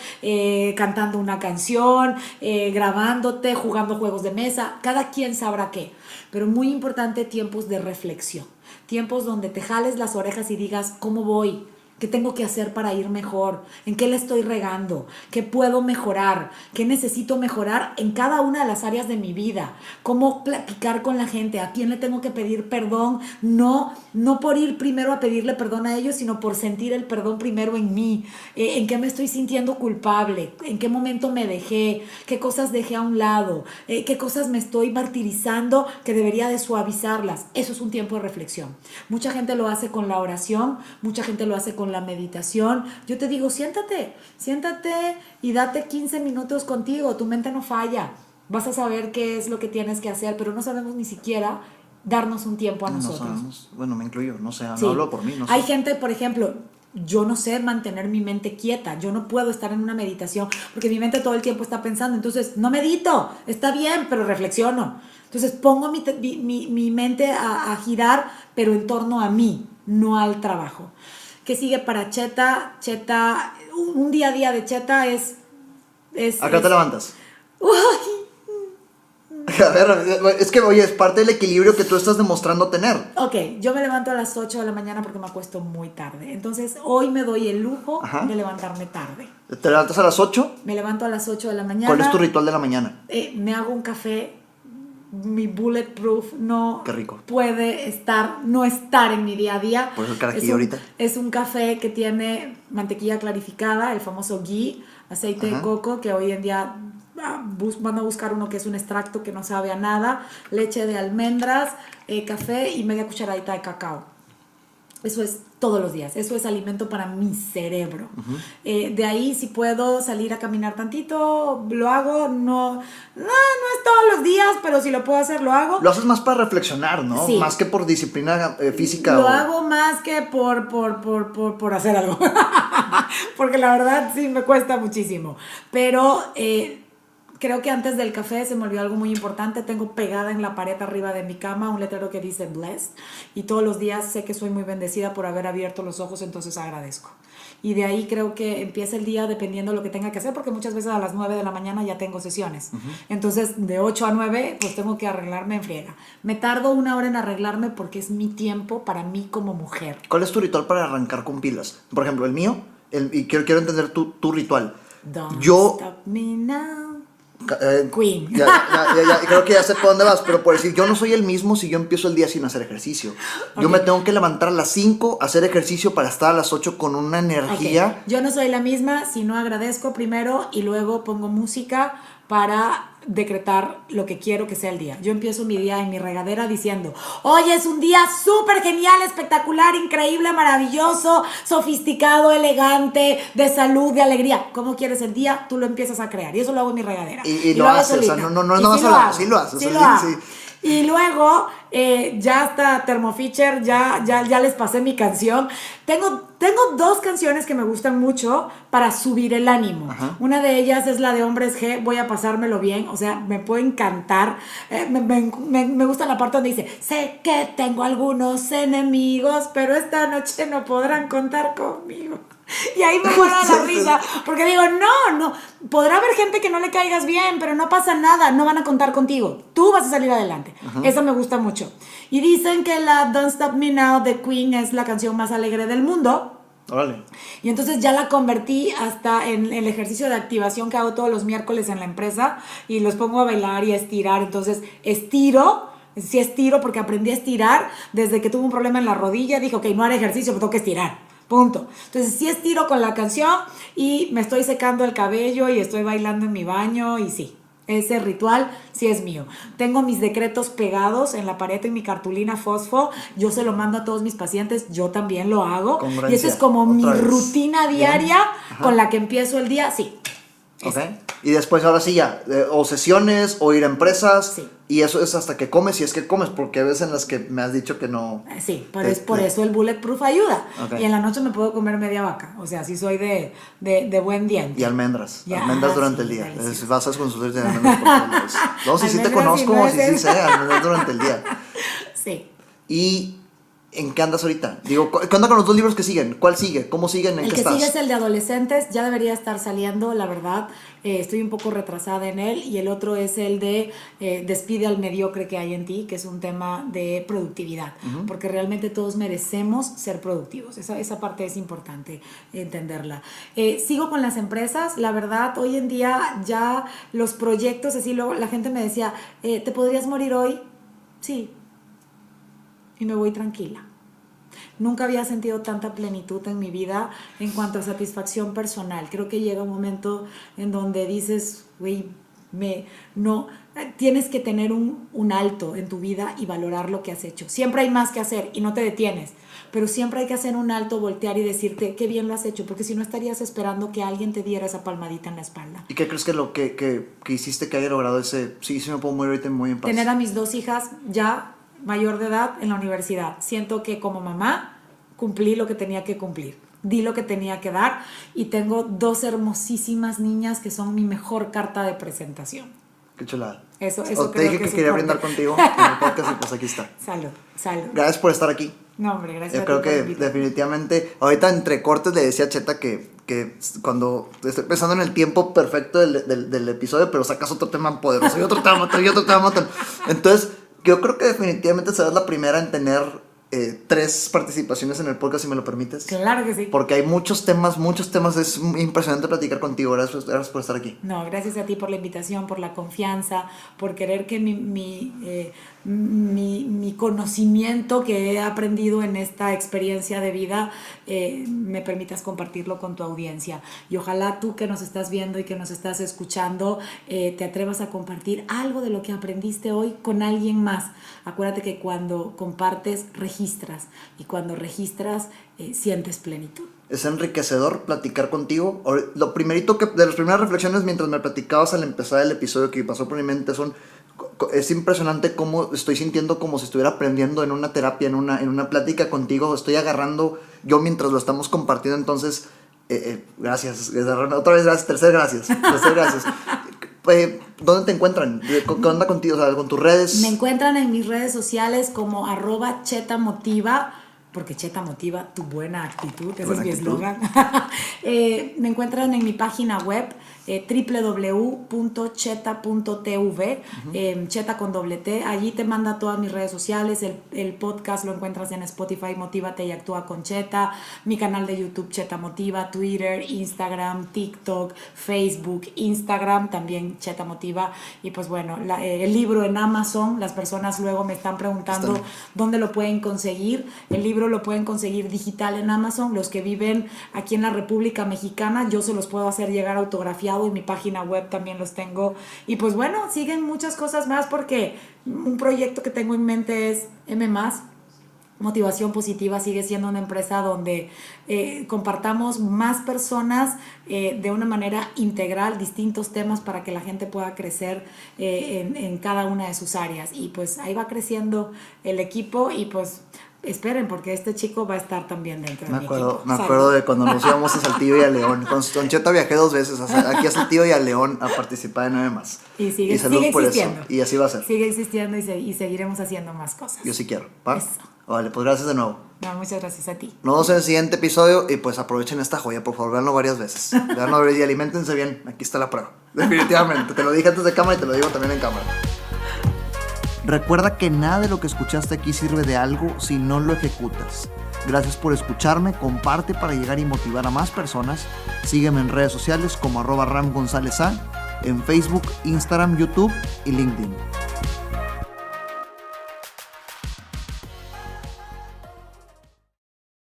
cantando una canción, grabándote, jugando juegos de mesa? Cada quien sabrá qué. Pero muy importante, tiempos de reflexión. Tiempos donde te jales las orejas y digas, ¿cómo voy? ¿Qué tengo que hacer para ir mejor? ¿En qué le estoy regando? ¿Qué puedo mejorar? ¿Qué necesito mejorar en cada una de las áreas de mi vida? ¿Cómo platicar con la gente? ¿A quién le tengo que pedir perdón? No por ir primero a pedirle perdón a ellos, sino por sentir el perdón primero en mí. ¿En qué me estoy sintiendo culpable? ¿En qué momento me dejé? ¿Qué cosas dejé a un lado? ¿Qué cosas me estoy martirizando que debería de suavizarlas? Eso es un tiempo de reflexión. Mucha gente lo hace con la oración, mucha gente lo hace con la meditación. Yo te digo, siéntate y date 15 minutos contigo, tu mente no falla, vas a saber qué es lo que tienes que hacer, pero no sabemos ni siquiera darnos un tiempo a nosotros. No sabemos. Bueno, me incluyo, no sé, Sí. no hablo por mí, no sé. Hay gente, por ejemplo, yo no sé mantener mi mente quieta, yo no puedo estar en una meditación porque mi mente todo el tiempo está pensando, entonces no medito, está bien, pero reflexiono. Entonces pongo mi mente a girar, pero en torno a mí, no al trabajo. ¿Qué sigue para Cheta? Cheta, un día a día de Cheta es ¿A qué te levantas? Uy. A ver, es que, oye, es parte del equilibrio que tú estás demostrando tener. Ok, yo me levanto a las 8 de la mañana porque me acuesto muy tarde. Entonces, hoy me doy el lujo de levantarme tarde. ¿Te levantas a las 8? Me levanto a las 8 de la mañana. ¿Cuál es tu ritual de la mañana? Me hago un café mi Bulletproof no Qué rico. puede no estar en mi día a día. Por eso el carajillo ahorita. Es un café que tiene mantequilla clarificada, el famoso ghee, aceite de coco, que hoy en día van a buscar uno que es un extracto que no sabe a nada, leche de almendras, café y media cucharadita de cacao. Eso es todos los días, eso es alimento para mi cerebro. De ahí, si puedo salir a caminar tantito, lo hago. No es todos los días, pero si lo puedo hacer, lo hago. Lo haces más para reflexionar, ¿no? Sí. Más que por disciplina física. Lo hago más que por hacer algo. Porque la verdad sí me cuesta muchísimo. Pero creo que antes del café se me olvidó algo muy importante. Tengo pegada en la pared arriba de mi cama un letrero que dice Blessed. Y todos los días sé que soy muy bendecida por haber abierto los ojos, entonces agradezco. Y de ahí creo que empieza el día dependiendo de lo que tenga que hacer, porque muchas veces a las 9 de la mañana ya tengo sesiones. Entonces, de 8 a 9, pues tengo que arreglarme en friega. Me tardo 1 hora en arreglarme porque es mi tiempo para mí como mujer. ¿Cuál es tu ritual para arrancar con pilas? Por ejemplo, el mío, y quiero entender tu ritual. Don't stop me now. Queen. Ya, creo que ya sé por dónde vas, pero por decir, yo no soy el mismo si yo empiezo el día sin hacer ejercicio. Yo me tengo que levantar a las 5, hacer ejercicio para estar a las 8 con una energía. Yo no soy la misma si no agradezco primero y luego pongo música para decretar lo que quiero que sea el día. Yo empiezo mi día en mi regadera diciendo: hoy es un día súper genial, espectacular, increíble, maravilloso, sofisticado, elegante, de salud, de alegría. ¿Cómo quieres el día? Tú lo empiezas a crear. Y eso lo hago en mi regadera. Y lo haces, o sea, no vas a hablar, sí lo haces. Sí lo hago. Sí. Y luego, ya hasta Thermofisher, ya les pasé mi canción. Tengo 2 canciones que me gustan mucho para subir el ánimo. Una de ellas es la de Hombres G, Voy a pasármelo bien. O sea, me puede encantar. Me gusta la parte donde dice: sé que tengo algunos enemigos, pero esta noche no podrán contar conmigo. Y ahí me muero de la risa, porque digo, no, podrá haber gente que no le caigas bien, pero no pasa nada, no van a contar contigo, tú vas a salir adelante. Esa me gusta mucho. Y dicen que la Don't Stop Me Now de Queen es la canción más alegre del mundo. Órale. Y entonces ya la convertí hasta en el ejercicio de activación que hago todos los miércoles en la empresa, y los pongo a bailar y a estirar. Entonces estiro porque aprendí a estirar desde que tuve un problema en la rodilla. Dije, ok, no haré ejercicio, pero tengo que estirar. Punto. Entonces sí estiro con la canción y me estoy secando el cabello y estoy bailando en mi baño, y sí, ese ritual sí es mío. Tengo mis decretos pegados en la pared en mi cartulina fosfo. Yo se lo mando a todos mis pacientes, yo también lo hago. Y eso es como mi rutina diaria con la que empiezo el día, sí. Ok. Y después ahora sí ya, o sesiones o ir a empresas. Sí. Y eso es hasta que comes, si es que comes, porque hay veces en las que me has dicho que no. Sí, por eso el Bulletproof ayuda. Okay. Y en la noche me puedo comer media vaca. O sea, sí soy de buen diente. Y almendras. Ya, almendras durante el día. Vas a consultar de almendras por todos lados. No, si sí te conozco, no sí sé, almendras durante el día. Sí. Y ¿en qué andas ahorita? Digo, ¿qué onda con los 2 libros que siguen? ¿Cuál sigue? ¿Cómo siguen? ¿En qué estás? El que sigue es el de adolescentes, ya debería estar saliendo, la verdad. Estoy un poco retrasada en él. Y el otro es el de Despide al mediocre que hay en ti, que es un tema de productividad. Porque realmente todos merecemos ser productivos. Esa parte es importante entenderla. Sigo con las empresas. La verdad, hoy en día ya los proyectos, así luego la gente me decía, ¿te podrías morir hoy? Sí. Y me voy tranquila. Nunca había sentido tanta plenitud en mi vida en cuanto a satisfacción personal. Creo que llega un momento en donde dices, güey, tienes que tener un alto en tu vida y valorar lo que has hecho. Siempre hay más que hacer y no te detienes, pero siempre hay que hacer un alto, voltear y decirte qué bien lo has hecho, porque si no estarías esperando que alguien te diera esa palmadita en la espalda. ¿Y qué crees que lo que hiciste que haya logrado ese? Sí me puedo morir ahorita muy en paz. Tener a mis 2 hijas ya mayor de edad en la universidad. Siento que como mamá cumplí lo que tenía que cumplir, di lo que tenía que dar, y tengo 2 hermosísimas niñas que son mi mejor carta de presentación. Qué chulada. Eso te dije que quería brindar contigo en el podcast y pues aquí está. Salud. Gracias por estar aquí. No, hombre, gracias. Yo creo que definitivamente, ahorita entre cortes le decía a Cheta que cuando estoy pensando en el tiempo perfecto del episodio, pero sacas otro tema poderoso y otro tema. Entonces, yo creo que definitivamente serás la primera en tener 3 participaciones en el podcast, si me lo permites. Claro que sí. Porque hay muchos temas, es impresionante platicar contigo. Gracias por estar aquí. No, gracias a ti por la invitación, por la confianza, por querer que mi conocimiento que he aprendido en esta experiencia de vida me permitas compartirlo con tu audiencia. Y ojalá tú que nos estás viendo y que nos estás escuchando te atrevas a compartir algo de lo que aprendiste hoy con alguien más. Acuérdate que cuando compartes, registras, y cuando registras, sientes plenitud. Es enriquecedor platicar contigo. Lo primerito de las primeras reflexiones mientras me platicabas al empezar el episodio que pasó por mi mente es impresionante cómo estoy sintiendo como si estuviera aprendiendo en una terapia, en una plática contigo. Estoy agarrando yo mientras lo estamos compartiendo. Entonces, gracias. Otra vez gracias. Tercer gracias. ¿Dónde te encuentran? ¿Qué onda contigo? O sea, con tus redes. Me encuentran en mis redes sociales como @chetamotiva, porque Cheta motiva tu buena actitud. Ese es mi eslogan. Me encuentran en mi página web www.cheta.tv, Cheta con doble T. Allí te manda todas mis redes sociales. El podcast lo encuentras en Spotify, Motívate y Actúa con Cheta. Mi canal de YouTube, Cheta Motiva. Twitter, Instagram, TikTok, Facebook, Instagram, también Cheta Motiva. Y pues bueno, el libro en Amazon. Las personas luego me están preguntando dónde lo pueden conseguir. El libro lo pueden conseguir digital en Amazon. Los que viven aquí en la República Mexicana, yo se los puedo hacer llegar autografiado. En mi página web también los tengo. Y pues bueno, siguen muchas cosas más, porque un proyecto que tengo en mente es M+, Motivación Positiva. Sigue siendo una empresa donde compartamos más personas de una manera integral distintos temas para que la gente pueda crecer en cada una de sus áreas. Y pues ahí va creciendo el equipo, y pues esperen, porque este chico va a estar también dentro de mi equipo. Me acuerdo de cuando nos íbamos a Saltillo y a León. Con Cheta viajé 2 veces, aquí a Saltillo y a León, a participar en 9+. Y sigue existiendo. Eso. Y así va a ser. Sigue existiendo y seguiremos haciendo más cosas. Yo sí quiero. ¿Va? Eso. Vale, pues gracias de nuevo. No, muchas gracias a ti. Nos vemos en el siguiente episodio y pues aprovechen esta joya, por favor, véanlo varias veces. Véanlo y aliméntense bien. Aquí está la prueba. Definitivamente. Te lo dije antes de cámara y te lo digo también en cámara. Recuerda que nada de lo que escuchaste aquí sirve de algo si no lo ejecutas. Gracias por escucharme, comparte para llegar y motivar a más personas. Sígueme en redes sociales como @ramgonzaleza, en Facebook, Instagram, YouTube y LinkedIn.